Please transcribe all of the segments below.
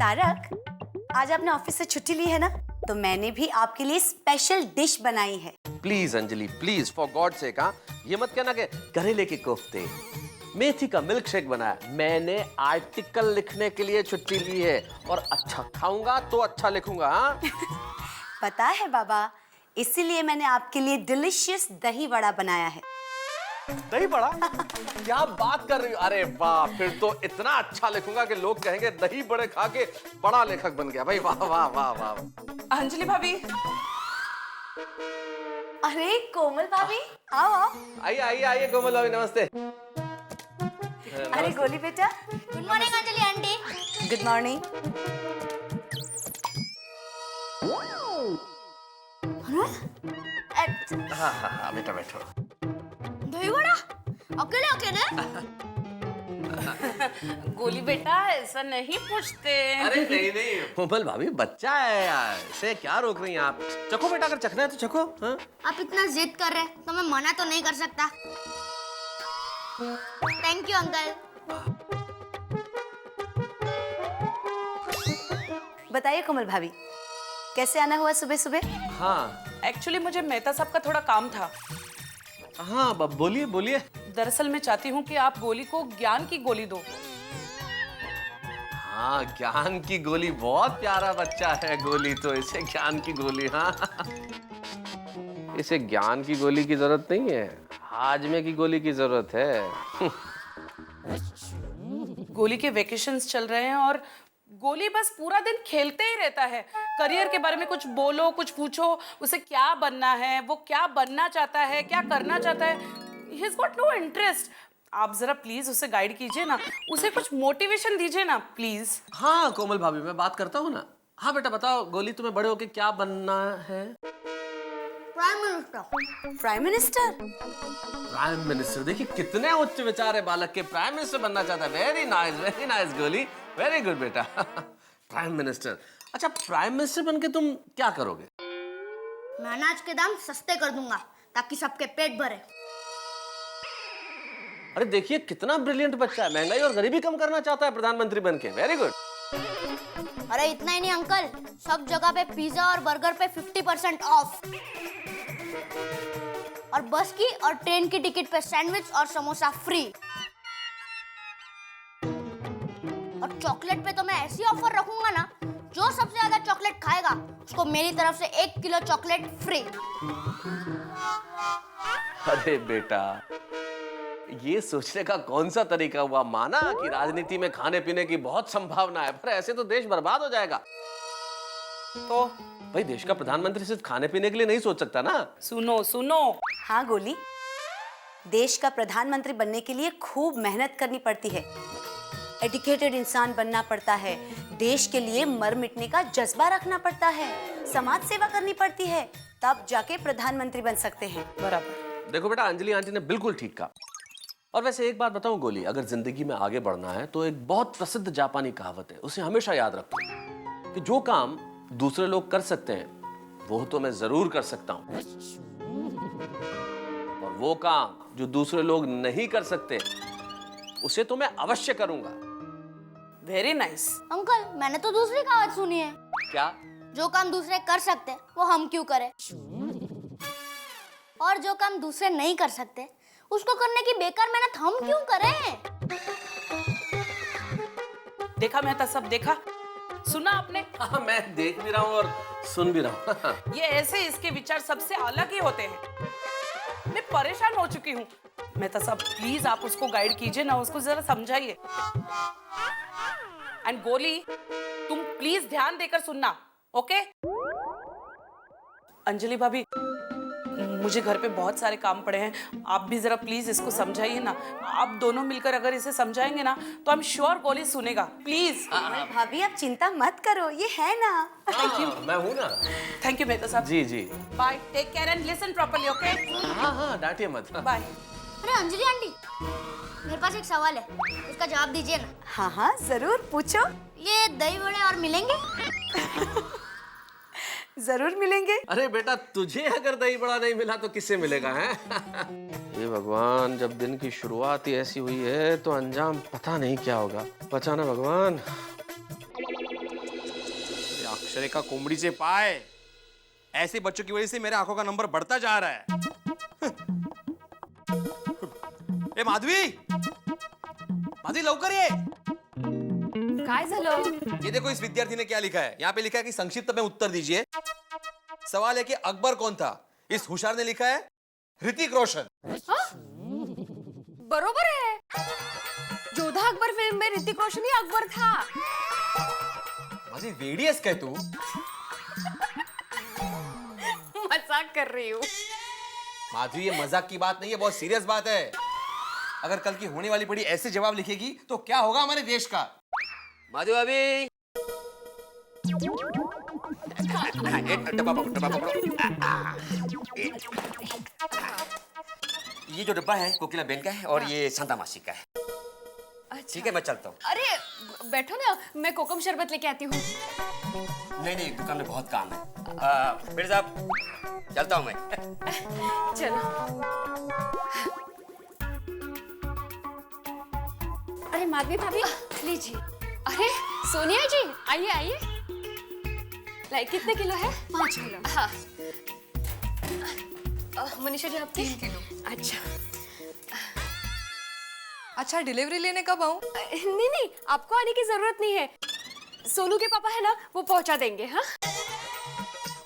तारक, आज आपने ऑफिस से छुट्टी ली है ना, तो मैंने भी आपके लिए स्पेशल डिश बनाई है। Please Anjali please, for God sake, हाँ ये मत कहना कि करेले के कोफ्ते, मेथी का मिल्क शेक बनाया। मैंने आर्टिकल लिखने के लिए छुट्टी ली है और अच्छा खाऊंगा तो अच्छा लिखूंगा। हाँ पता है बाबा, इसीलिए मैंने आपके लिए डिलीशियस दही वड़ा बनाया है। दही बड़ा? क्या बात कर रही हो? अरे वाह, फिर तो इतना अच्छा लिखूंगा कि लोग कहेंगे दही बड़े खा के बड़ा लेखक बन गया। भाई वाह वाह वाह वाह। अंजलि भाभी। अरे कोमल भाभी, आओ आओ। आइए आइए आइए कोमल भाभी, नमस्ते। अरे गोली बेटा। Good morning Anjali aunty. Good morning. हाँ हाँ हाँ बेटा बैठो। दही वड़ा अकेले अकेले? गोली बेटा ऐसा नहीं पूछते। अरे नहीं नहीं कोमल भाभी, बच्चा है यार, इसे क्या रोक रही हैं आप? चखो बेटा, अगर चखना है तो चखो। हाँ आप इतना जिद कर रहे हैं तो मैं मना तो नहीं कर सकता। Thank you uncle. बताइए कोमल भाभी, कैसे आना हुआ सुबह सुबह? हाँ एक्चुअली मुझे मेहता साहब का थोड़ा काम था। हाँ बोलिए बोलिए। दरअसल मैं चाहती हूँ कि आप गोली को ज्ञान की गोली दो। हाँ ज्ञान की गोली, बहुत प्यारा बच्चा है गोली, तो इसे ज्ञान की गोली। हाँ इसे ज्ञान की गोली की जरूरत नहीं है, हाजमे की गोली की जरूरत है। गोली के वेकेशंस चल रहे हैं और गोली बस पूरा दिन खेलते ही रहता है। करियर के बारे में कुछ बोलो, कुछ पूछो, उसे क्या बनना है, वो क्या बनना चाहता है, क्या करना चाहता है। He has got no interest. आप जरा प्लीज उसे गाइड कीजिए ना, उसे कुछ मोटिवेशन दीजिए ना प्लीज। हाँ कोमल भाभी, मैं बात करता हूँ ना। हाँ बेटा बताओ, गोली तुम्हें बड़े होके क्या बनना है? Prime minister. Prime minister? Prime minister? देखिए कितने उच्च विचार है बालक के, प्राइम मिनिस्टर बनना चाहता है। वेरी नाइस गोली, वेरी गुड बेटा। Prime minister. अच्छा, प्राइम मिनिस्टर बनके तुम क्या करोगे? मैं अनाज के दाम सस्ते कर दूंगा ताकि सबके पेट भरे। अरे देखिए कितना ब्रिलियंट बच्चा है, महंगाई और गरीबी कम करना चाहता है प्रधानमंत्री बनके। Very good. अरे इतना ही नहीं अंकल, सब जगह पे पिज्जा और बर्गर पे 50% ऑफ, और बस की और ट्रेन की टिकट पे सैंडविच और समोसा फ्री, और चॉकलेट पे तो मैं ऐसी ऑफर रखूंगा ना, जो सबसे ज्यादा चॉकलेट खाएगा उसको मेरी तरफ से 1 किलो चॉकलेट फ्री। अरे बेटा, ये सोचने का कौन सा तरीका हुआ? माना कि राजनीति में खाने पीने की बहुत संभावना है, पर ऐसे तो देश बर्बाद हो जाएगा। तो भाई देश का प्रधानमंत्री सिर्फ खाने पीने के लिए नहीं सोच सकता ना। सुनो सुनो। हाँ गोली, देश का प्रधानमंत्री बनने के लिए खूब मेहनत करनी पड़ती है, एजुकेटेड इंसान बनना पड़ता है, देश के लिए मर मिटने का जज्बा रखना पड़ता है, समाज सेवा करनी पड़ती है, तब जाके प्रधानमंत्री बन सकते हैं। बराबर। देखो बेटा, अंजलि आंटी ने बिल्कुल ठीक कहा। और वैसे एक बात बताऊं गोली, अगर जिंदगी में आगे बढ़ना है तो एक बहुत प्रसिद्ध जापानी कहावत है, उसे हमेशा याद रखो कि जो काम दूसरे लोग कर सकते हैं वो तो मैं जरूर कर सकता हूं, और वो काम जो दूसरे लोग नहीं कर सकते उसे तो मैं अवश्य करूंगा। Very nice. अंकल मैंने तो दूसरी कहावत सुनी है। क्या? जो काम दूसरे कर सकते वो हम क्यों करें, और जो काम दूसरे नहीं कर सकते उसको करने की बेकार मेहनत हम क्यों करें। देखा मेहता सब, देखा सुना आपने? हाँ मैं देख भी रहा हूँ और सुन भी रहा हूँ। ये ऐसे इसके विचार सबसे अलग ही होते हैं। मैं परेशान हो चुकी हूँ। मेहता साहब प्लीज आप उसको गाइड कीजिए ना, उसको जरा समझाइए। एंड गोली तुम प्लीज ध्यान देकर सुनना, ओके? अंजलि भाभी, मुझे घर पे बहुत सारे काम पड़े हैं, आप भी जरा प्लीज इसको समझाइए ना। आप दोनों मिलकर अगर इसे समझाएंगे ना तो आई एम श्योर गोली सुनेगा। प्लीज। भाभी आप चिंता मत करो, ये है ना। Thank you. मैं हूँ ना। थैंक यू मेहता साहब। जी जी। Bye, take care and listen properly, okay? हाँ डांटिए मत। बाय। अरे अंजलि आंटी, मेरे पास एक सवाल है, उसका जवाब दीजिए ना। हाँ हाँ जरूर पूछो। ये दही वड़े और मिलेंगे? जरूर मिलेंगे। अरे बेटा, तुझे अगर दही बड़ा नहीं मिला तो किससे मिलेगा है? ये भगवान, जब दिन की शुरुआत ही ऐसी हुई है तो अंजाम पता नहीं क्या होगा। बचाना भगवान। अक्षरेखा कोमड़ीचे पाय, ऐसे बच्चों की वजह से मेरे आंखों का नंबर बढ़ता जा रहा है। ए माधवी, माधवी लवकर ये। काय झालं? ये देखो इस विद्यार्थी ने क्या लिखा है। यहाँ पे लिखा है कि संक्षिप्त में उत्तर दीजिए। सवाल है कि अकबर कौन था। इस होशियार ने लिखा है ऋतिक रोशन। बरोबर है। जोधा अकबर फिल्म में ऋतिक रोशन ही अकबर था। माधवी वेडी आहेस काय तू? मजाक कर रही हूँ। माधवी ये मजाक की बात नहीं है, बहुत सीरियस बात है। अगर कल की होने वाली पीढ़ी ऐसे जवाब लिखेगी तो क्या होगा हमारे देश का। माधवी अभी ये जो डब्बा है कोकिला बेन का है और ये शांता मासी का है। ठीक है मैं चलता हूँ। अरे बैठो ना, मैं कोकम शरबत लेके आती हूँ। नहीं दुकान में बहुत काम है। फिर साहब चलता हूँ मैं। चलो। अरे माधवी भाभी लीजिए। अरे सोनिया जी आइए आइए। लाइक कितने किलो है? 5 किलो। हाँ। मनीषा जी आप 3 किलो। अच्छा डिलीवरी लेने कब आऊं? नहीं आपको आने की जरूरत नहीं है। सोनू के पापा है ना, वो पहुंचा देंगे। हाँ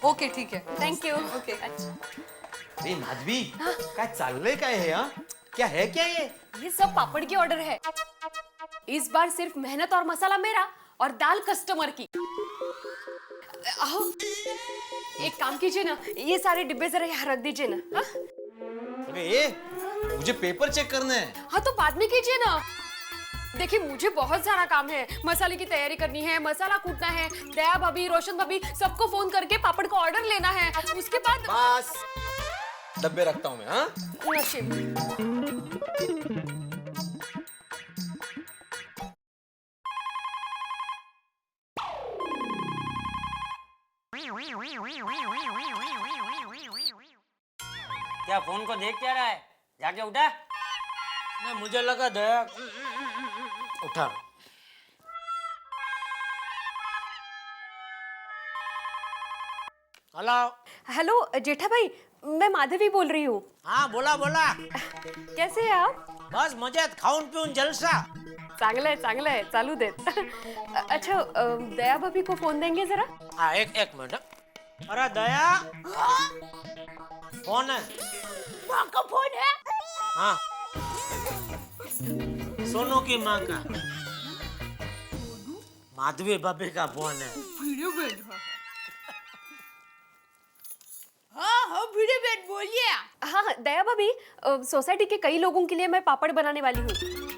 ओके ठीक है। Thank you. ओके। अरे माधवी काय चाललंय काय हे? हाँ क्या है क्या ये सब पापड़ की ऑर्डर है। इस बार सिर्फ मेहनत और मसाला मेरा और दाल कस्टमर की। आओ एक काम कीजिए ना, ये सारे डिब्बे जरा यहाँ रख दीजिए ना। हाँ? अरे मुझे पेपर चेक करना है। हाँ तो बाद में कीजिए ना। देखिए मुझे बहुत सारा काम है। मसाले की तैयारी करनी है, मसाला कूटना है, दया भाभी, रोशन भाभी सबको फोन करके पापड़ का ऑर्डर लेना है। उसके बाद बस डब्बे रखता हूँ मैं। हाँ नशीब। क्या फोन को देख क्या रहा है? जाके उठा। नहीं मुझे लगा दया उठा। हेलो। हेलो जेठा भाई, मैं माधवी बोल रही हूँ। हाँ बोला बोला। कैसे हैं आप? बस मजेत, खाऊन पिऊन जलसा। चांगलं आहे चालू देत। अच्छा दया भाभी को फोन देंगे जरा। हाँ एक मिनट। अरे दया फोन है। माँ का फोन है? हाँ सोनू की माँ का। माधवी भाभी का फोन है। हाँ दया भाभी, सोसाइटी के कई लोगों के लिए मैं पापड़ बनाने वाली हूँ,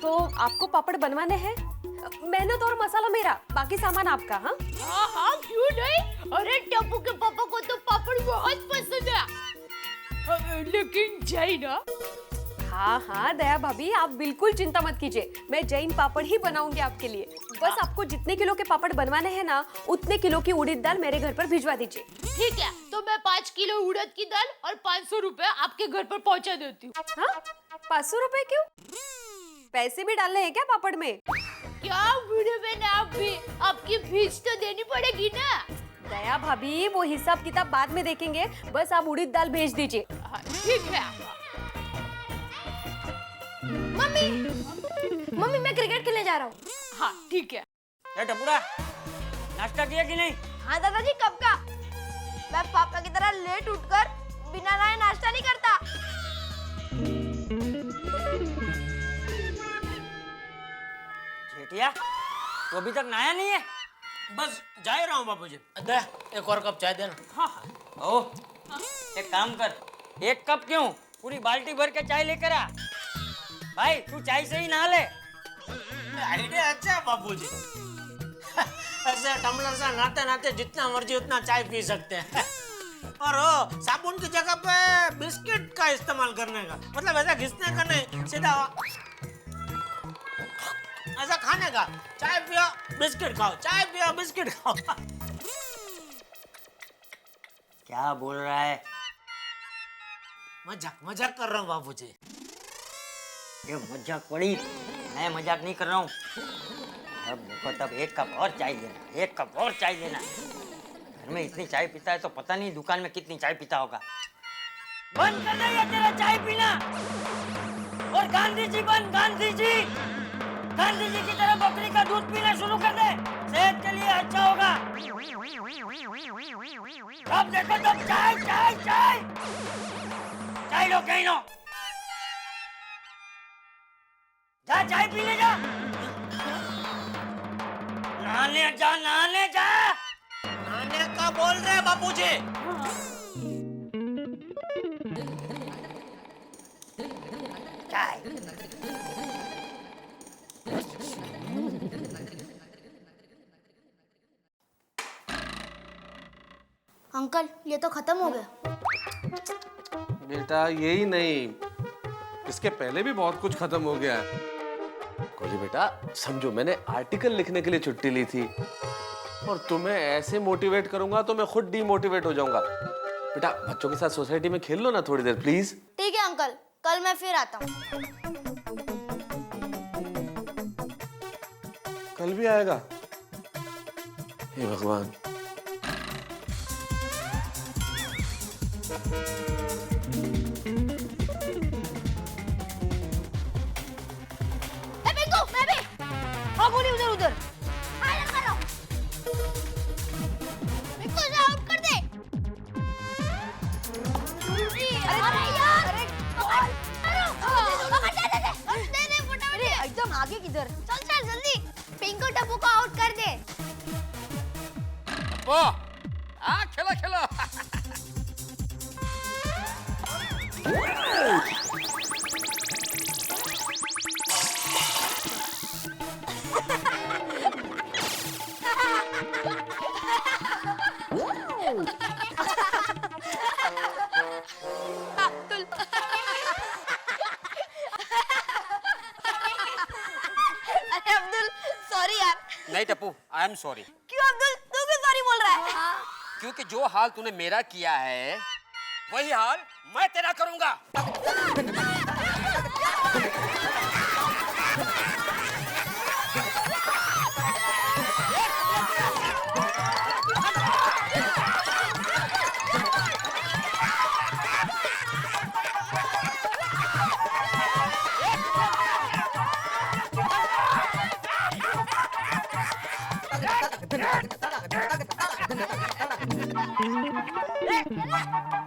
तो आपको पापड़ बनवाने हैं। मेहनत और मसाला मेरा, बाकी सामान आपका। हाँ हाँ क्यों नहीं। अरे टप्पू के पापा को तो पापड़ बहुत पसंद है। लेकिन जय ना। हाँ दया भाभी आप बिल्कुल चिंता मत कीजिए, मैं जैन पापड़ ही बनाऊंगी आपके लिए। बस आपको जितने किलो के पापड़ बनवाने हैं ना, उतने किलो की उड़द दाल मेरे घर पर भिजवा दीजिए। ठीक है, तो मैं 5 किलो उड़द की दाल और 500 रुपए आपके घर पर पहुंचा देती हूँ। हाँ 500 रुपए क्यों? पैसे भी डालने हैं क्या पापड़ में? क्या वीडियो में आप भी आपकी फीस तो देनी पड़ेगी ना। दया भाभी वो हिसाब किताब बाद में देखेंगे, बस आप उड़द दाल भेज दीजिए। ठीक है। मम्मी मैं क्रिकेट खेलने जा रहा हूँ। हाँ ठीक है। टपुरा नाश्ता किया कि नहीं? हाँ दादाजी कब का। मैं पापा की तरह लेट उठकर बिना नहाए नाश्ता नहीं करता। जेठिया तो अभी तक नहाया नहीं है? बस जा ही रहा हूँ बापूजी। दया एक और कप चाय देना। हाँ ओ एक काम कर, एक कप क्यों, पूरी बाल्टी भर के चाय लेकर आ। भाई तू चाय से ही नहा ले। आइडिया अच्छा है बापूजी। ऐसे टम्बलर से नहाते नहाते जितना मर्जी उतना चाय पी सकते हैं। और वो साबुन की जगह पे बिस्किट का इस्तेमाल करने का, मतलब ऐसा घिसने का नहीं, सीधा ऐसा खाने का। चाय पियो बिस्किट खाओ, चाय पियो बिस्किट खाओ। क्या बोल रहा है? मजाक कर रहा हूँ बापूजी। ये मजाक पड़ी, मैं मजाक नहीं कर रहा हूँ। अब देखो तब एक कप और चाय देना, एक कप और चाय देना। घर में इतनी चाय पीता है तो पता नहीं दुकान में कितनी चाय पीता होगा। बंद कर दे ये तेरा चाय पीना। और गांधी जी बन, गांधी जी की तरह बकरी का दूध पीना शुरू कर दे, सेहत के लिए अच्छा होगा। अब देखो तो चाय चाय चाय चाय लो, कहीं लो, जा चाय पीने जा, नहाने जा, नहाने जा। नाने का बोल रहे बापूजी। चाय अंकल ये तो खत्म हो गया। बेटा यही नहीं, इसके पहले भी बहुत कुछ खत्म हो गया है। गोली बेटा समझो, मैंने आर्टिकल लिखने के लिए छुट्टी ली थी और तुम्हें ऐसे मोटिवेट करूंगा तो मैं खुद डीमोटिवेट हो जाऊंगा। बेटा बच्चों के साथ सोसाइटी में खेल लो ना थोड़ी देर प्लीज। ठीक है अंकल, कल मैं फिर आता हूँ। कल भी आएगा? हे भगवान। बिंगो, मैं भी। हाँ गोली उधर उधर। हाँ करो। बिंगो से आउट कर दे। अरे यार। दे फटाफट। एकदम आगे किधर? चल चल जल्दी। बिंगो टप्पू को आउट कर दे। वो खेलो खेलो। अरे अब्दुल सॉरी यार। नहीं टप्पू, आई एम सॉरी। क्यों अब्दुल, तू क्यों सॉरी बोल रहा है? क्योंकि जो हाल तूने मेरा किया है वही हाल मैं तेरा करूंगा।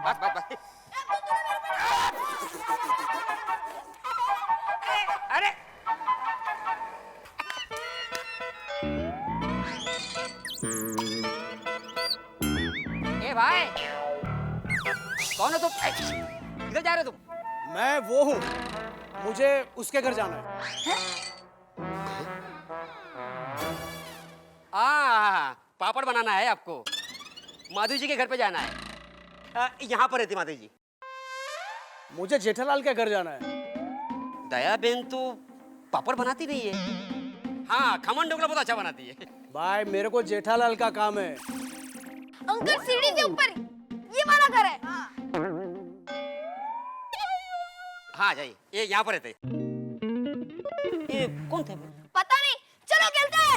बस बस बस। अरे ए भाई, कौन हो तुम? किधर जा रहे हो तुम? मैं वो हूँ, मुझे उसके घर जाना है। पापड़ बनाना है आपको। माधु जी के घर पे जाना है। यहाँ पर रहती माधु जी। मुझे जेठालाल के घर जाना है। दया बेन तो पापड़ बनाती नहीं है। हाँ, खमन ढोकला बहुत अच्छा बनाती है। भाई मेरे को जेठालाल का काम है। अंकल सीढ़ी से ऊपर, ये हमारा घर है। हाँ जाइए, ये यहाँ पर रहते। ये कौन थे? पता नहीं, चलो खेलते हैं।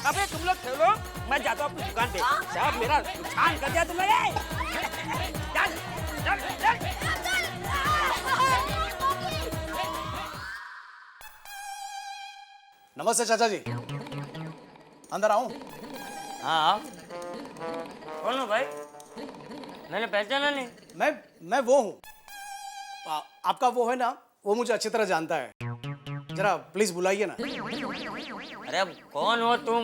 अबे तुम लोग खेलो, मैं जाता हूँ अपनी दुकान पे। साहब मेरा नुकसान कर दिया तुमने। चल चल चल। नमस्ते चाचा जी, अंदर आऊं? हाँ कौन हो भाई? मैंने पहचाना नहीं। मैं वो हूँ। आपका वो है ना, वो मुझे अच्छी तरह जानता है। जरा प्लीज बुलाइए ना। अरे अब कौन हो तुम?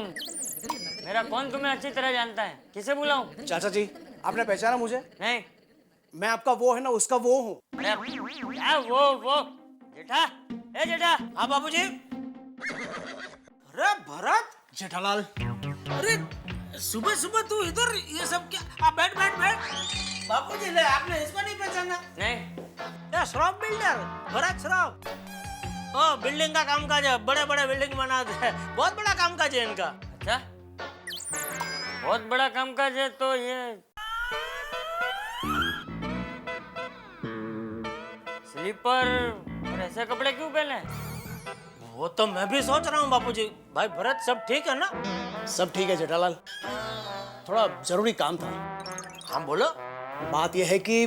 मेरा कौन तुम्हें अच्छी तरह जानता है? किसे बुलाऊं? चाचा जी, आपने पहचाना मुझे? नहीं। मैं आपका वो है ना, उसका वो हूँ। अरे क्या वो जेठा? ए जेठा। हाँ बाबूजी। अरे भरत। जेठालाल। अरे सुबह सुबह तू इधर ये सब क्या? बैठ बैठ बैठ। बापूजी ले, आपने इसको नहीं पहचाना? नहीं। श्रॉफ बिल्डर भरत श्रॉफ। ओ बिल्डिंग का काम काज है, बड़े बड़े बिल्डिंग बनाते हैं। बहुत बड़ा काम काज है इनका। अच्छा, बहुत बड़ा कामकाज है। तो ये स्लीपर और ऐसे कपड़े क्यों पहने? वो तो मैं भी सोच रहा हूँ बापूजी। भाई भरत, सब ठीक है ना? सब ठीक है जेठालाल, थोड़ा जरूरी काम था। हाँ बोलो। बात यह है कि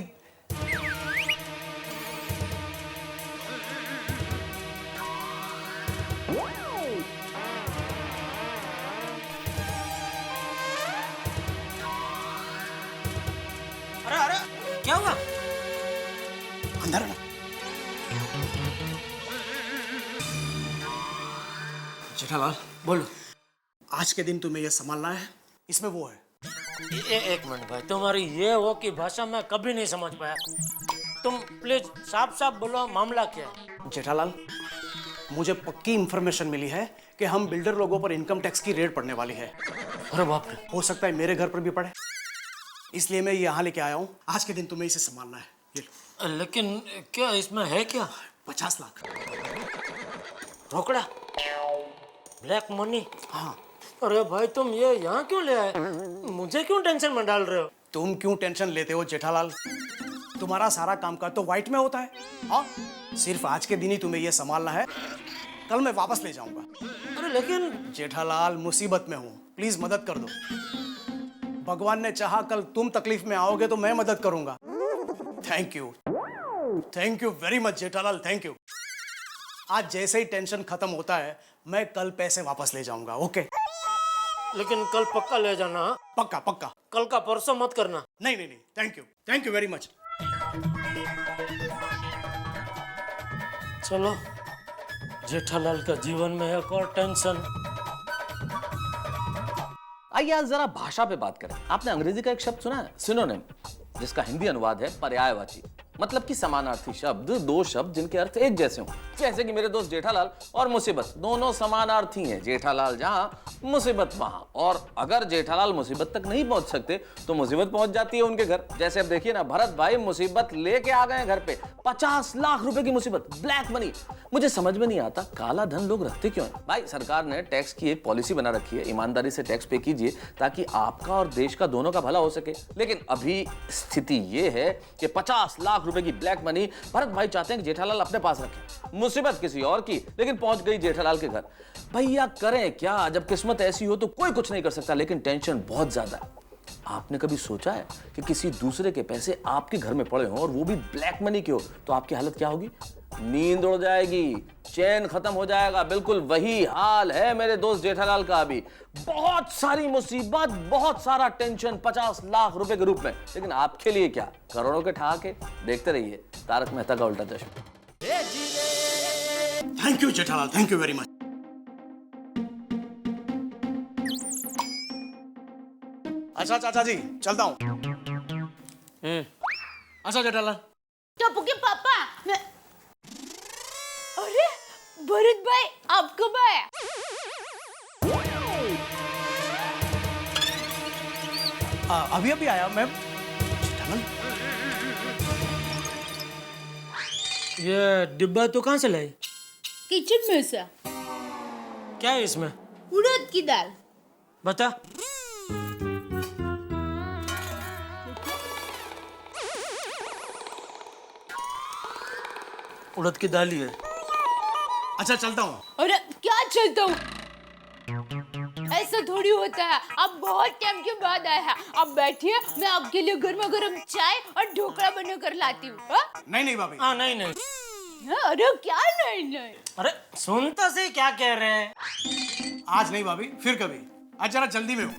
अरे अरे, क्या हुआ? अंदर आना। जेठालाल बोलो। आज के दिन तुम्हें यह संभालना है, इसमें वो है। एक मिनट भाई, तुम्हारी ये वो की भाषा मैं कभी नहीं समझ पाया। तुम प्लीज साफ साफ बोलो, मामला क्या है? जेठालाल, मुझे पक्की इंफॉर्मेशन मिली है कि हम बिल्डर लोगों पर इनकम टैक्स की रेड पड़ने वाली है। अरे बाप रे। हो सकता है मेरे घर पर भी पड़े, इसलिए मैं यहाँ लेके आया हूँ। आज के दिन तुम्हें इसे संभालना है। ये लो, लेकिन क्या इसमें है क्या? 50 लाख। रोकड़ा, ब्लैक मनी। हाँ। अरे भाई, तुम ये यहाँ क्यों ले आए? मुझे क्यों टेंशन में डाल रहे हो? तुम क्यों टेंशन लेते हो जेठालाल? तुम्हारा सारा काम का तो व्हाइट में होता है। हाँ, सिर्फ आज के दिन ही तुम्हें यह संभालना है, कल मैं वापस ले जाऊंगा। अरे लेकिन जेठालाल, मुसीबत में हूँ, प्लीज मदद कर दो। भगवान ने चाहा कल तुम तकलीफ में आओगे तो मैं मदद करूंगा। Thank you very much Jethalal, thank you. आज जैसे ही टेंशन खत्म होता है मैं कल पैसे वापस ले जाऊंगा। ओके? लेकिन कल पक्का ले जाना। हाँ? पक्का पक्का। कल का परसों मत करना। नहीं नहीं नहीं, थैंक यू वेरी मच। चलो, जेठालाल का जीवन में एक और टेंशन। आइए आज जरा भाषा पे बात करें। आपने अंग्रेजी का एक शब्द सुना है, सिनोनिम, जिसका हिंदी अनुवाद है पर्यायवाची। मतलब कि समानार्थी शब्द, दो शब्द जिनके अर्थ एक जैसे हों। जैसे कि मेरे दोस्त जेठालाल और मुसीबत दोनों समानार्थी हैं। जेठालाल जहां, मुसीबत वहां। और अगर जेठालाल मुसीबत तक नहीं पहुंच सकते तो मुसीबत पहुंच जाती है उनके घर। जैसे अब देखिए ना, भरत भाई मुसीबत लेके आ गए घर पे। 50 लाख रुपए की मुसीबत, ब्लैक मनी। मुझे समझ में नहीं आता काला धन लोग रखते क्यों हैं। भाई सरकार ने टैक्स की एक पॉलिसी बना रखी है, ईमानदारी से टैक्स पे कीजिए ताकि आपका और देश का दोनों का भला हो सके। लेकिन अभी स्थिति ये है कि 50 लाख रुपए की ब्लैक मनी भरत भाई चाहते हैं कि जेठालाल अपने पास रखें। मुसीबत किसी और की, लेकिन पहुंच गई जेठालाल के घर। भैया करें क्या? जब किस्मत ऐसी हो तो कोई कुछ नहीं कर सकता, लेकिन टेंशन बहुत ज्यादा है। आपने कभी सोचा है कि किसी दूसरे के पैसे आपके घर में पड़े हों और वो भी ब्लैक मनी के हो, तो आपकी हालत क्या होगी? नींद उड़ जाएगी, चैन खत्म हो जाएगा। बिल्कुल वही हाल है मेरे दोस्त जेठालाल का अभी। बहुत सारी मुसीबत, बहुत सारा टेंशन 50 लाख रुपए के रूप में, लेकिन आपके लिए क्या, करोड़ों के ठहाके। देखते रहिए तारक मेहता का उल्टा चश्मा। Thank you Jethalal, thank you very much. अच्छा चाचा जी, चलता हूँ। अच्छा जेठालाल। टप्पू के पापा, अरे भरत भाई, आप कब आए? अभी अभी आया मैं। जेठालाल, ये डिब्बा तो कहाँ से लाई? किचन में से। क्या है इसमें? उड़द की दाल। बता। उड़द की दाल ही है। अच्छा चलता हूँ। अरे क्या चलता हूँ? ऐसा थोड़ी होता है। आप बहुत टाइम के बाद आए हैं। आप बैठिए, मैं आपके लिए गर्मा गर्म चाय और ढोकला बना कर लाती हूँ। नहीं नहीं भाभी। हाँ नहीं नहीं। अरे क्या नहीं नहीं? अरे सुन तो सही क्या कह रहे हैं। आज नहीं भाभी, फिर कभी। आज जरा जल्दी में हूँ।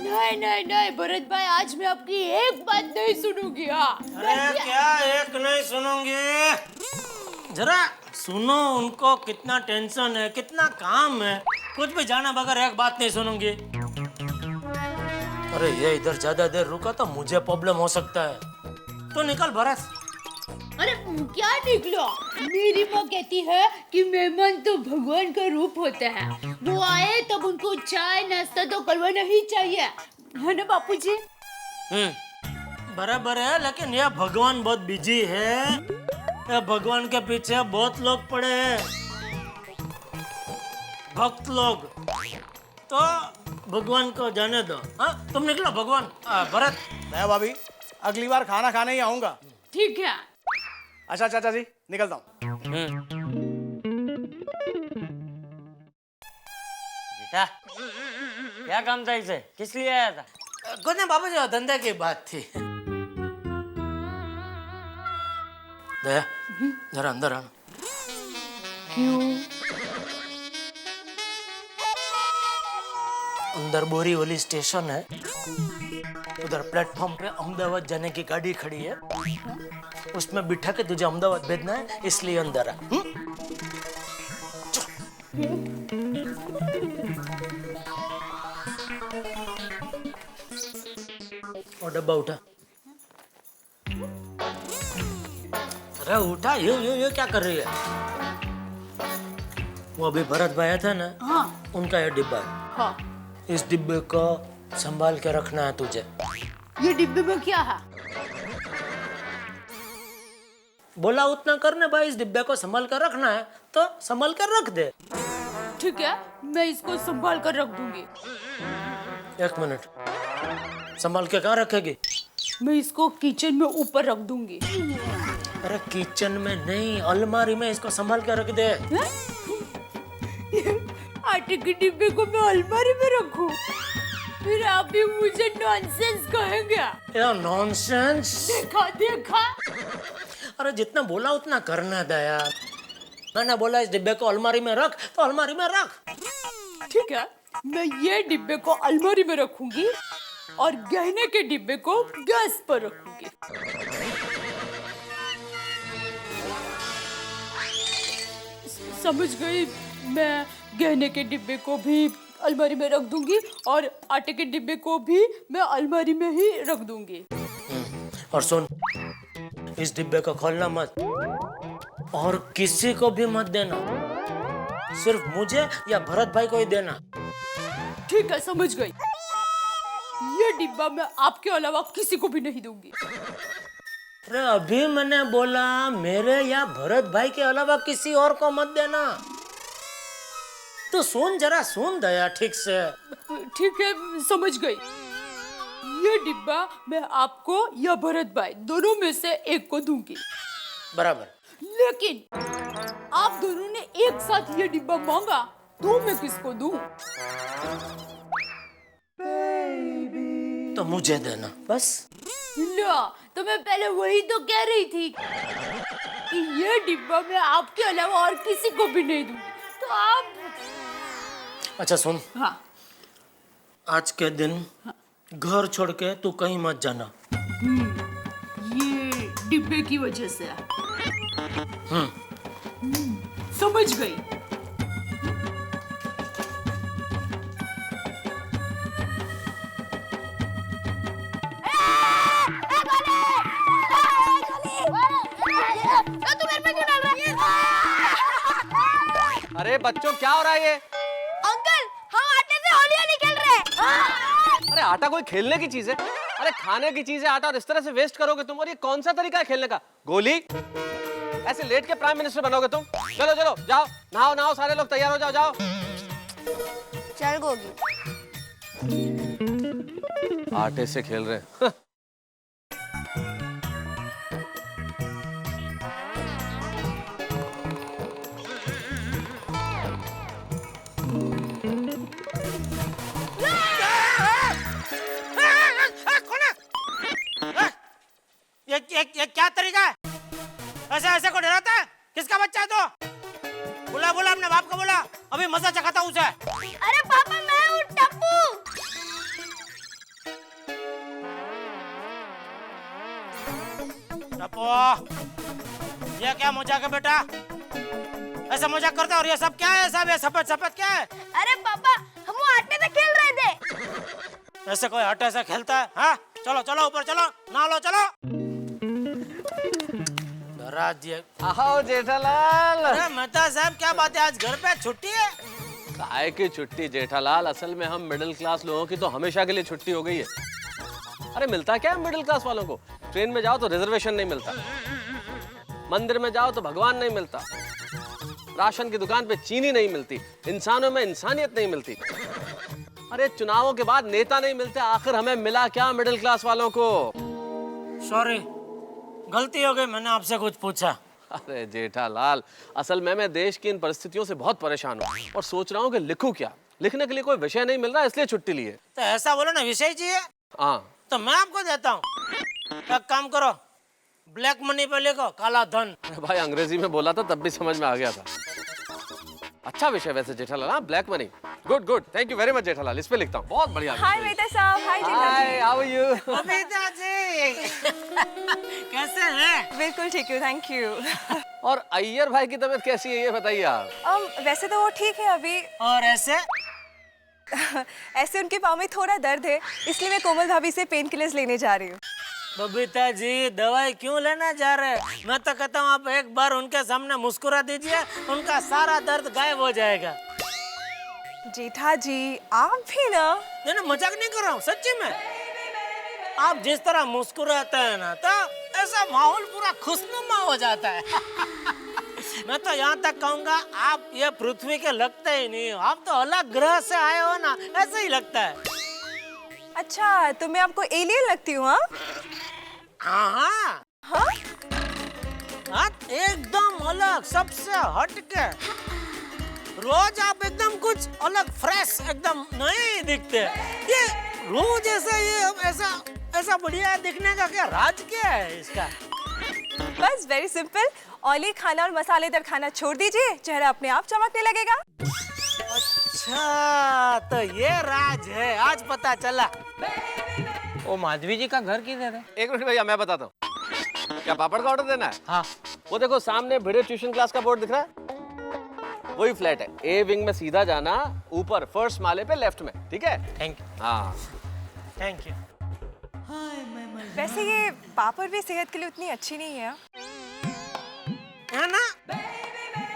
नहीं नहीं नहीं भरत भाई, आज मैं आपकी एक बात नहीं सुनूंगी। हाँ अरे क्या एक नहीं सुनूंगी? जरा सुनो उनको, कितना टेंशन है, कितना काम है। कुछ भी जाना बगैर एक बात नहीं सुनूंगी। अरे ये इधर ज्यादा देर रुका तो मुझे प्रॉब्लम हो सकता है। तो निकल भरत। अरे क्या निकलो? मेरी माँ कहती है कि मेहमान तो भगवान का रूप होते हैं। वो आए तब उनको चाय नाश्ता तो करवाना ही चाहिए, है ना बापूजी? बराबर है, लेकिन यह भगवान बहुत बिजी है। यह भगवान के पीछे बहुत लोग पड़े हैं, भक्त लोग। तो भगवान को जाने दो। हाँ तुम निकलो भगवान। भरत। मैं भाभी अगली बार खाना खाने ही आऊंगा। ठीक है। अच्छा चाचा जी, निकलता हूँ। बेटा क्या काम था इसे, किस लिए आया था? कुछ नहीं बाबू जी, धंधे की बात थी। दया जरा अंदर आना। अंदर बोरीवली स्टेशन है, उधर प्लेटफॉर्म पे अहमदाबाद जाने की गाड़ी खड़ी है, उसमें बिठा के तुझे अहमदाबाद भेजना है, इसलिए अंदर आ। और डब्बा उठा। अरे उठा, ये क्या कर रही है? वो अभी भरत भाई था ना, हाँ उनका ये डिब्बा है। हाँ। इस डिब्बे को संभाल के रखना है तुझे। ये डिब्बे में क्या है? बोला उतना करने भाई, इस डिब्बे को संभाल कर रखना है तो संभाल कर रख दे। ठीक है, मैं इसको संभाल कर रख दूंगी। एक मिनट, संभाल के कहाँ रखेगी? मैं इसको किचन में ऊपर रख दूंगी। अरे किचन में नहीं, अलमारी में इसको संभाल के रख दे। आटे के डिब्बे को मैं अलमारी में रखूं? फिर आप भी मुझे नॉनसेंस कहेंगे। यार नॉनसेंस। देखा देखा। अरे जितना बोला उतना करना दया। मैंने बोला इस डिब्बे को अलमारी में रख तो अलमारी में रख। ठीक है, मैं ये डिब्बे को अलमारी में रखूंगी और गहने के डिब्बे को गैस पर रखूंगी। समझ गई। मैं गहने के डिब्बे को भी अलमारी में रख दूंगी और आटे के डिब्बे को भी मैं अलमारी में ही रख दूंगी। और सुन, इस डिब्बे को खोलना मत और किसी को भी मत देना, सिर्फ मुझे या भरत भाई को ही देना। ठीक है, समझ गई। ये डिब्बा मैं आपके अलावा किसी को भी नहीं दूंगी। अरे अभी मैंने बोला मेरे या भरत भाई के अलावा किसी और को मत देना। तो सुन, जरा सुन दया ठीक से। ठीक है, समझ गई। ये डिब्बा मैं आपको या भरत भाई दोनों में से एक को दूंगी। बराबर। लेकिन आप दोनों ने एक साथ ये डिब्बा मांगा तो मैं किसको दूं? तो मुझे देना बस। लो, तो मैं पहले वही तो कह रही थी कि ये डिब्बा मैं आपके अलावा और किसी को भी नहीं दूंगी। तो आप अच्छा सुन, हाँ, आज के दिन घर छोड़ के तू कहीं मत जाना। ये डिब्बे की वजह से। समझ गई। अरे बच्चों क्या हो रहा है ये? अंकल, हम आटे से होली होली खेल रहे हैं। अरे आटा कोई खेलने की चीज है? अरे खाने की चीज है आटा, और इस तरह से वेस्ट करोगे तुम? और ये कौन सा तरीका है खेलने का? गोली, ऐसे लेट के प्राइम मिनिस्टर बनोगे तुम? चलो चलो जाओ, नहाओ नहाओ, सारे लोग तैयार हो जाओ, जाओ। चल गोगी। आटे से खेल रहे हैं। ये क्या तरीका है? ऐसे ऐसे को डराता है? किसका बच्चा है तो? बुला बुला अपने बाप को बुला, अभी मजा चखाता हूँ उसे। अरे पापा, मैं हूँ टप्पू। टप्पू, ये क्या मजाक है बेटा? ऐसा मजाक करता है? और ये सब क्या है? सब ये सफेद सफेद क्या है? अरे पापा, हम वो आटे से खेल रहे थे। ऐसे कोई आटे से खेलता है? हाँ, चलो चलो ऊपर चलो, नहा लो चलो। आओ जेठालाल। अरे मेहता साहब, क्या बात है, आज घर पे छुट्टी है? काय की छुट्टी जेठालाल, असल में हम मिडिल क्लास लोगों की तो हमेशा के लिए छुट्टी हो गई है। अरे मिलता क्या है मिडिल क्लास वालों को? ट्रेन में जाओ तो रिजर्वेशन नहीं मिलता, मंदिर में जाओ तो भगवान नहीं मिलता, राशन की दुकान पे चीनी नहीं मिलती, इंसानों में इंसानियत नहीं मिलती। अरे चुनावों के बाद नेता नहीं मिलते, आखिर हमें मिला क्या मिडिल क्लास वालों को? सॉरी, गलती हो गई, मैंने आपसे कुछ पूछा। अरे जेठालाल, असल में मैं देश की इन परिस्थितियों से बहुत परेशान हूँ और सोच रहा हूँ कि लिखूं क्या, लिखने के लिए कोई विषय नहीं मिल रहा, इसलिए छुट्टी ली है। तो ऐसा बोलो ना, विषय चाहिए हाँ तो मैं आपको देता हूँ। एक काम करो, ब्लैक मनी पे लिखो काला धन। भाई अंग्रेजी में बोला था तब भी समझ में आ गया था। अच्छा विषय वैसे जेठालाल, हाँ black money. Good good, thank you very much Jethalal, इस पे लिखता हूँ। बहुत बढ़िया। हाय मेहता साहब। हाय हाय, how are you? Babita ji कैसे हैं? बिल्कुल ठीक हूँ, थैंक यू। और अय्यर भाई की तबीयत कैसी है ये बताइए आप। वैसे तो वो ठीक है अभी। और ऐसे ऐसे उनके पाँव में थोड़ा दर्द है, इसलिए मैं कोमल भाभी से पेन किलर्स लेने जा रही हूँ। बबीता जी दवाई क्यों लेना जा रहे हैं? मैं तो कहता हूँ आप एक बार उनके सामने मुस्कुरा दीजिए, उनका सारा दर्द गायब हो जाएगा। जेठा जी आप भी ना। नहीं, मजाक नहीं कर रहा हूँ, सच्ची में। आप जिस तरह मुस्कुराते हैं ना, तो ऐसा माहौल पूरा खुशनुमा हो जाता है। मैं तो यहाँ तक कहूँगा, आप ये पृथ्वी के लगते ही नहीं हो, आप तो अलग ग्रह से आए हो ना, ऐसा ही लगता है। अच्छा तो मैं आपको एलियन लगती हूँ? हाँ एकदम अलग, सबसे हटके। रोज आप एकदम कुछ अलग फ्रेश एकदम नहीं दिखते। ये रोज ऐसा बढ़िया दिखने का क्या राज क्या है इसका? बस वेरी सिंपल, ऑयली खाना और मसालेदार खाना छोड़ दीजिए, चेहरा अपने आप चमकने लगेगा। अच्छा तो ये राज है, आज पता चला। ओ माधवी जी का घर किधर है? एक मिनट भैया, मैं बताता हूँ। क्या पापड़ का ऑर्डर देना है? हाँ। वो देखो सामने भिड़े ट्यूशन क्लास का बोर्ड दिख रहा है, वही फ्लैट है। ए विंग में सीधा जाना, ऊपर फर्स्ट माले पे लेफ्ट में, ठीक है? Thank you. हाँ थैंक यू। वैसे ये पापड़ भी सेहत के लिए उतनी अच्छी नहीं है है ना?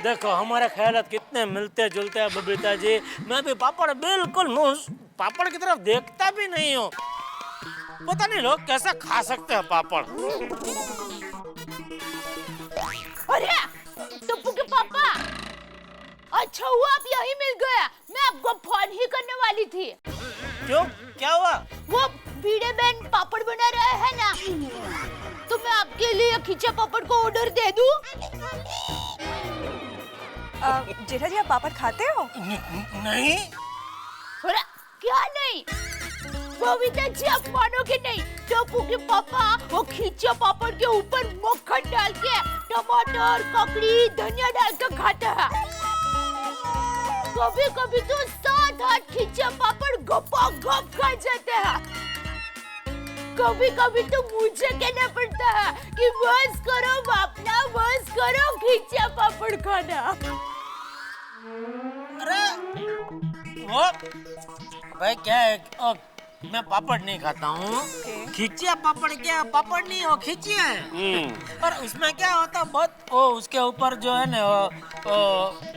देखो हमारे ख्यालात कितने मिलते जुलते हैं बबीता जी। मैं भी पापड़ बिल्कुल पापड़ की तरफ देखता भी नहीं हूँ। पता नहीं लोग कैसे खा सकते हैं पापड़। अरे टप्पू के पापा, अच्छा हुआ आप यहीं मिल गया, मैं आपको फोन ही करने वाली थी। क्यों, क्या हुआ? वो भिड़े बहन पापड़ बना रहे हैं ना, तो मैं आपके लिए खिंचा पापड़ को ऑर्डर दे दूं? जेठा जी आप पापड़ खाते हो? नहीं। अरे क्या नहीं? बबीता जी आप मानोगे नहीं, टप्पू के पापा वो खिंचा पापड़ के ऊपर मक्खन डाल के टमाटर, ककड़ी, धनिया डाल के खाते हैं। कभी कभी तो 7-8 खिंचा पापड़ गप्पा गप खा जाते हैं। कभी कभी तो मुझे कहना पड़ता है कि बस करो बापना, बस करो खिंचा पापड़ खाना। अरे वो भाई क्या है, मैं पापड़ नहीं खाता हूँ। खिचिया पापड़ क्या, पापड़ नहीं हो खिचिया है। पर उसमें क्या होता है, बहुत वो उसके ऊपर जो है ना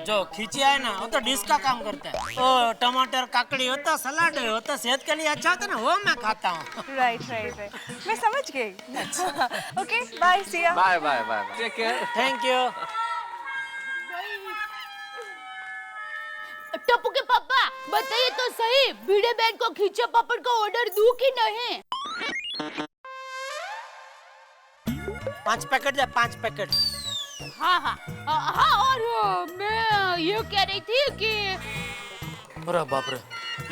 जो खिचिया है ना, वो तो डिश का काम करता है। वो टमाटर काकड़ी होता, सलाद होता, सेहत के लिए अच्छा होता है ना, वो मैं खाता हूँ। राइट, मैं समझ गई। Okay bye, see ya. Bye bye bye, take care. Thank you. Tappu के पापा बताइए तो सही, भिड़े बहन को खिंचा पापड़ का ऑर्डर दूं कि नहीं? 5 पैकेट या 5 पैकेट? हाँ, और मैं ये कह रही थी कि अरे बाप रे,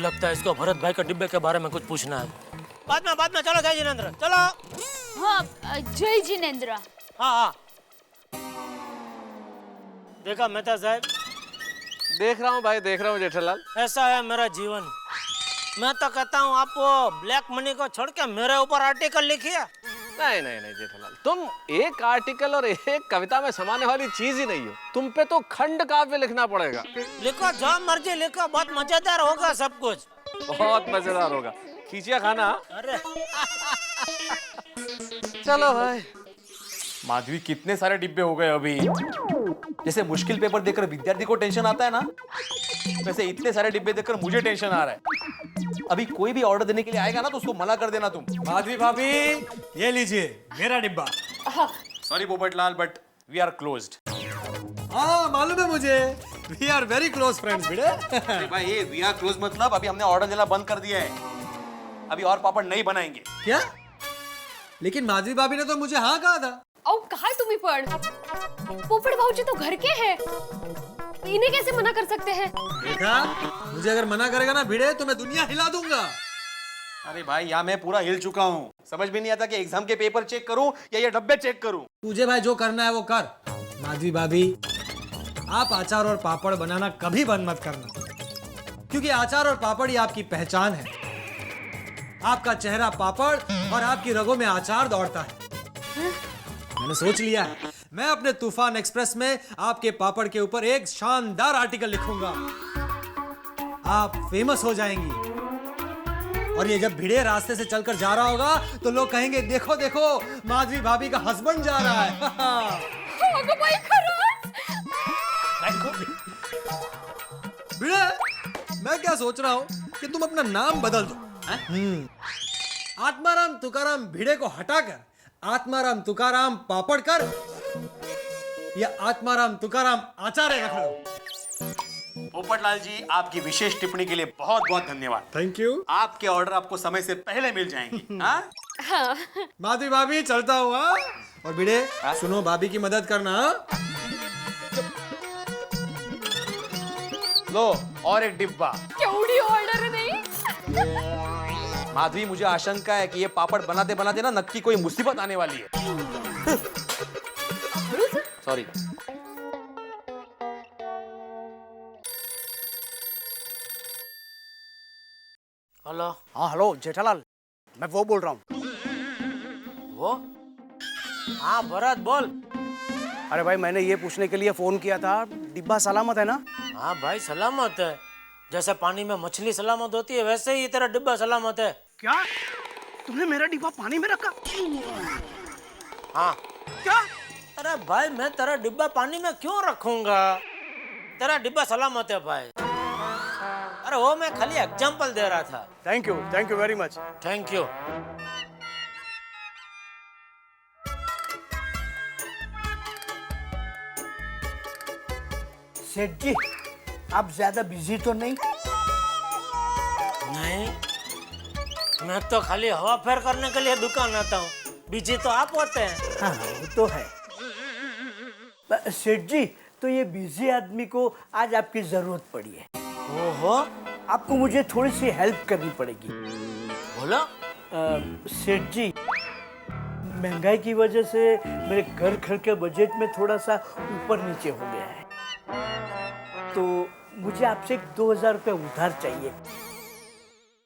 लगता है इसको भरत भाई के डिब्बे के बारे में कुछ पूछना है। बाद में चलो जय जिनेंद्र, चलो। हाँ जय जिनेंद्र। हाँ देखा मेहता साहब, देख रहा हूँ भाई, देख रहा हूँ जेठालाल। ऐसा है मेरा जीवन। मैं तो कहता हूँ आप वो ब्लैक मनी को छोड़ के मेरे ऊपर आर्टिकल लिखिए। नहीं नहीं नहीं जेठालाल, तुम एक आर्टिकल और एक कविता में समाने वाली चीज ही नहीं हो। तुम पे तो खंड काव्य लिखना पड़ेगा। लिखो जो मर्जी लिखो, बहुत मजेदार होगा सब कुछ। बहुत मजेदार होगा। खींचिया खाना। अरे चलो भाई। माधवी कितने सारे डिब्बे हो गए अभी। जैसे मुश्किल पेपर देखकर विद्यार्थी को टेंशन आता है ना, वैसे इतने सारे डिब्बे देखकर मुझे टेंशन आ रहा है। अभी कोई भी ऑर्डर देने के लिए आएगा ना, तो उसको मना कर देना तुम। माधवी भाभी ये लीजिए मेरा डिब्बा। Sorry Popatlal, but we are closed. हाँ मालूम है मुझे, we are very close friends Bhide. भाई ये वी आर क्लोज मतलब अभी हमने ऑर्डर देना बंद कर दिया है। अभी और पापड़ नहीं बनाएंगे। क्या? लेकिन माधवी भाभी ने तो मुझे हाँ कहा था। अहो काय तुम्ही पण, पोपट भाऊजी तो घर के है। इन्हें कैसे मना कर सकते हैं? देखा, मुझे अगर मना करेगा ना भिड़े तो मैं दुनिया हिला दूंगा। अरे भाई यहाँ मैं पूरा हिल चुका हूँ, समझ में नहीं आता कि एग्जाम के पेपर चेक करूँ या ये डब्बे चेक करूँ। तुझे भाई जो करना है वो कर। माधवी भाभी, आप अचार और पापड़ बनाना कभी बंद मत करना, क्योंकि अचार और पापड़ ही आपकी पहचान है। आपका चेहरा पापड़ और आपकी रगों में अचार दौड़ता है। मैंने सोच लिया है, मैं अपने तूफान एक्सप्रेस में आपके पापड़ के ऊपर एक शानदार आर्टिकल लिखूंगा। आप फेमस हो जाएंगी, और ये जब भिड़े रास्ते से चलकर जा रहा होगा तो लोग कहेंगे, देखो देखो माधवी भाभी का हस्बैंड जा रहा है। भिड़े, मैं क्या सोच रहा हूँ कि तुम अपना नाम बदल दो। आत्माराम तुकाराम भिड़े को हटाकर आत्माराम तुकाराम पापड़ कर, या आत्माराम तुकाराम आचार्य रख लो। पोपटलाल जी, आपकी विशेष टिप्पणी के लिए बहुत बहुत धन्यवाद। Thank you. आपके ऑर्डर आपको समय से पहले मिल जाएंगे। हाँ? माधवी भाभी चलता हुआ, और भिड़े सुनो, भाभी की मदद करना। लो और एक डिब्बा। क्यों ऑर्डर नहीं? माधवी, मुझे आशंका है कि ये पापड़ बनाते बनाते ना नक्की कोई मुसीबत आने वाली है। सॉरी। हेलो। हाँ हेलो जेठालाल, मैं वो बोल रहा हूँ। वो? हाँ भरत बोल। अरे भाई, मैंने ये पूछने के लिए फोन किया था, डिब्बा सलामत है ना? हाँ भाई सलामत है, जैसे पानी में मछली सलामत होती है वैसे ही तेरा डिब्बा सलामत है। क्या तुमने मेरा डिब्बा पानी में रखा? हाँ। क्या? अरे भाई, मैं तेरा डिब्बा पानी में क्यों रखूंगा? तेरा डिब्बा सलामत है भाई। अरे वो मैं खाली एग्जांपल दे रहा था। Thank you very much. Thank you. सेठ जी, आप ज्यादा बिजी तो नहीं? नहीं, मैं तो खाली हवा फेर करने के लिए दुकान आता हूँ, बिजी तो आप होते हैं। हाँ वो तो है। सेठ जी, तो ये बिजी आदमी को आज आपकी जरूरत पड़ी है। ओहो, आपको मुझे थोड़ी सी हेल्प करनी पड़ेगी। बोलो। सेठ जी, महंगाई की वजह से मेरे घर के बजट में थोड़ा सा ऊपर नीचे हो गया है, तो मुझे आपसे 2000 रुपये उधार चाहिए।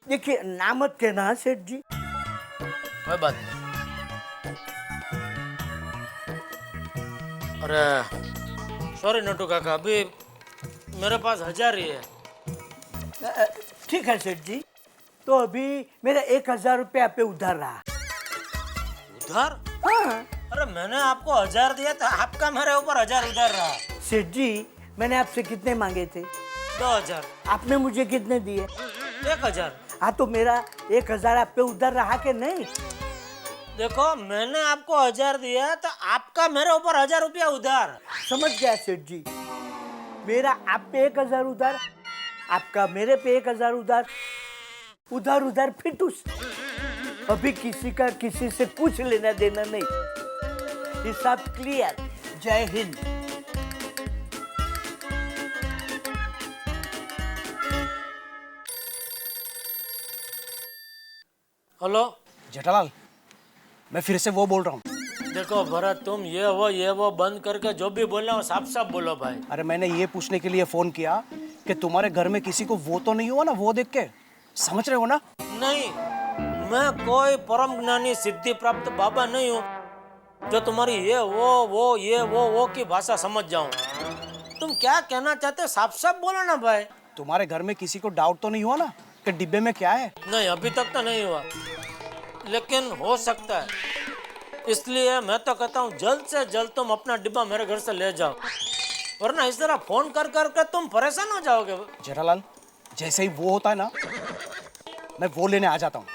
देखिए, ना मत कहना सेठ जी। कोई बात नहीं। अरे सॉरी नटू काका, अभी मेरे पास 1000 ही है। ठीक है सेठ जी, तो अभी मेरा 1000 रुपये आप पे उधार रहा। उधार? हाँ। अरे मैंने आपको 1000 दिया था, आपका मेरे ऊपर 1000 उधार रहा। सेठ जी, मैंने आपसे कितने मांगे थे? 2000। आपने मुझे कितने दिए? 1000। हाँ, तो मेरा 1000 आप पे उधार रहा कि नहीं? देखो, मैंने आपको 1000 दिया तो आपका मेरे ऊपर 1000 रुपया उधार। समझ गया सेठ जी, मेरा आप पे 1000 उधार, आपका मेरे पे 1000 उधार, उधार उधार फिटूस। अभी किसी का किसी से कुछ लेना देना नहीं, हिसाब क्लियर। जय हिंद। हेलो जेठालाल, मैं फिर से वो बोल रहा हूँ। देखो भरत, तुम ये वो बंद करके जो भी बोलना हो साफ साफ बोलो भाई। अरे मैंने ये पूछने के लिए फोन किया कि तुम्हारे घर में किसी को वो तो नहीं हुआ ना, वो देख के? समझ रहे हो ना? नहीं, मैं कोई परम ज्ञानी सिद्धि प्राप्त बाबा नहीं हूँ जो तुम्हारी ये वो की भाषा समझ जाऊं। तुम क्या कहना चाहते हो साफ साफ बोलो ना भाई। तुम्हारे घर में किसी को डाउट तो नहीं हुआ ना कि डिब्बे में क्या है? नहीं, अभी तक तो नहीं हुआ, लेकिन हो सकता है, इसलिए मैं तो कहता हूँ जल्द से जल्द तुम अपना डिब्बा मेरे घर से ले जाओ, वरना इस तरह फोन कर कर के तुम परेशान हो जाओगे। जेठालाल, जैसे ही वो होता है ना, मैं वो लेने आ जाता हूँ।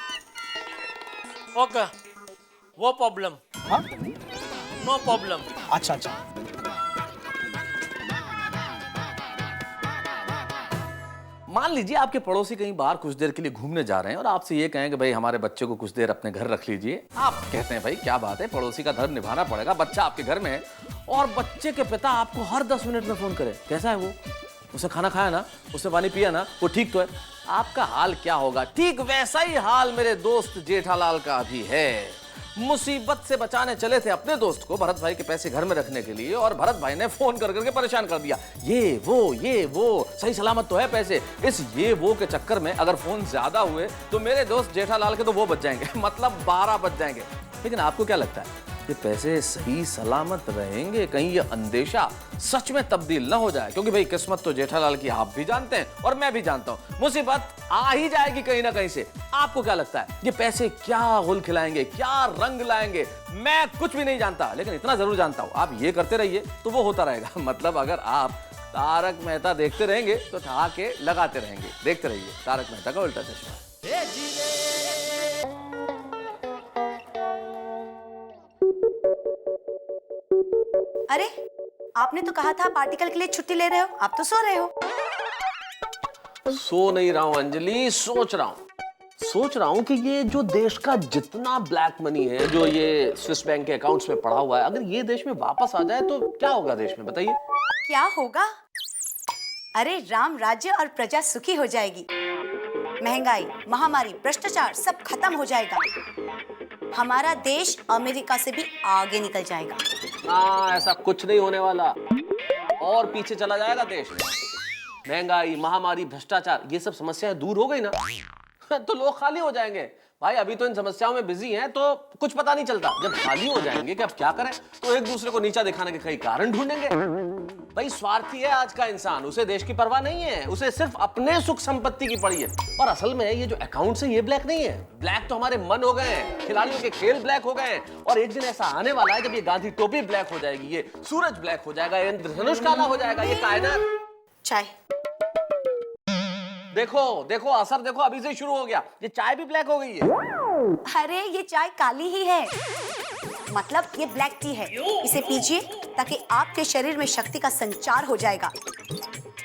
ओके, वो प्रॉब्लम। हाँ, नो प्रॉब्लम। अच्छा अच्छा। मान लीजिए आपके पड़ोसी कहीं बाहर कुछ देर के लिए घूमने जा रहे हैं और आपसे ये कहें कि भाई हमारे बच्चे को कुछ देर अपने घर रख लीजिए। आप कहते हैं भाई क्या बात है, पड़ोसी का धर्म निभाना पड़ेगा, बच्चा आपके घर में है और बच्चे के पिता आपको हर 10 मिनट में फोन करे, कैसा है वो, उसने खाना खाया ना, उसने पानी पिया ना, वो ठीक तो है। आपका हाल क्या होगा? ठीक वैसा ही हाल मेरे दोस्त जेठालाल का भी है। मुसीबत से बचाने चले थे अपने दोस्त को, भरत भाई के पैसे घर में रखने के लिए, और भरत भाई ने फोन कर करके परेशान कर दिया, ये वो सही सलामत तो है पैसे। इस ये वो के चक्कर में अगर फोन ज्यादा हुए तो मेरे दोस्त जेठालाल के तो वो बच जाएंगे, मतलब 12 बच जाएंगे। लेकिन आपको क्या लगता है ये पैसे सही सलामत रहेंगे? कहीं ये अंदेशा सच में तब्दील ना हो जाए? क्योंकि भाई किस्मत तो जेठालाल की आप भी जानते हैं और मैं भी जानता हूं, मुसीबत आ ही जाएगी कहीं ना कहीं से। आपको क्या लगता है ये पैसे क्या गुल खिलाएंगे, क्या रंग लाएंगे? मैं कुछ भी नहीं जानता, लेकिन इतना जरूर जानता हूं, आप ये करते रहिए तो वो होता रहेगा। मतलब अगर आप तारक मेहता देखते रहेंगे तो ठहाके लगाते रहेंगे। देखते रहिए तारक मेहता का उल्टा चश्मा। अरे आपने तो कहा था पार्टिकल के लिए छुट्टी ले रहे हो, आप तो सो रहे हो। सो नहीं रहा हूं अंजलि, सोच रहा हूं कि ये जो देश का जितना ब्लैक मनी है, जो ये स्विस बैंक के अकाउंट्स में पड़ा हुआ है, अगर ये देश में वापस आ जाए तो क्या होगा देश में, बताइए। क्या होगा? अरे राम राज्य और प्रजा सुखी हो जाएगी, महंगाई, महामारी, भ्रष्टाचार सब खत्म हो जाएगा, हमारा देश अमेरिका से भी आगे निकल जाएगा। ऐसा कुछ नहीं होने वाला, और पीछे चला जाएगा देश। महंगाई, महामारी, भ्रष्टाचार, ये सब समस्याएं दूर हो गई ना तो लोग खाली हो जाएंगे। भाई अभी तो इन समस्याओं में बिजी हैं तो कुछ पता नहीं चलता, जब खाली हो जाएंगे कि अब क्या करें तो एक दूसरे को नीचा दिखाने के कई कारण ढूंढेंगे। भाई स्वार्थी है आज का इंसान, उसे देश की परवाह नहीं है, उसे सिर्फ अपने सुख संपत्ति की पड़ी है। और असल में ये जो अकाउंट है ये ब्लैक नहीं है, ब्लैक तो हमारे मन हो गए हैं, खिलाड़ियों के खेल ब्लैक हो गए हैं। और एक दिन ऐसा आने वाला है जब ये गांधी टोपी ब्लैक हो जाएगी, ये सूरज ब्लैक हो जाएगा, ये इंद्रधनुष काला हो जाएगा, ये कायनात। चाय देखो असर देखो, अभी से शुरू हो गया, ये चाय भी ब्लैक हो गई है। अरे ये चाय काली ही है, मतलब ये ब्लैक टी है, इसे पीजिए ताकि आपके शरीर में शक्ति का संचार हो जाएगा।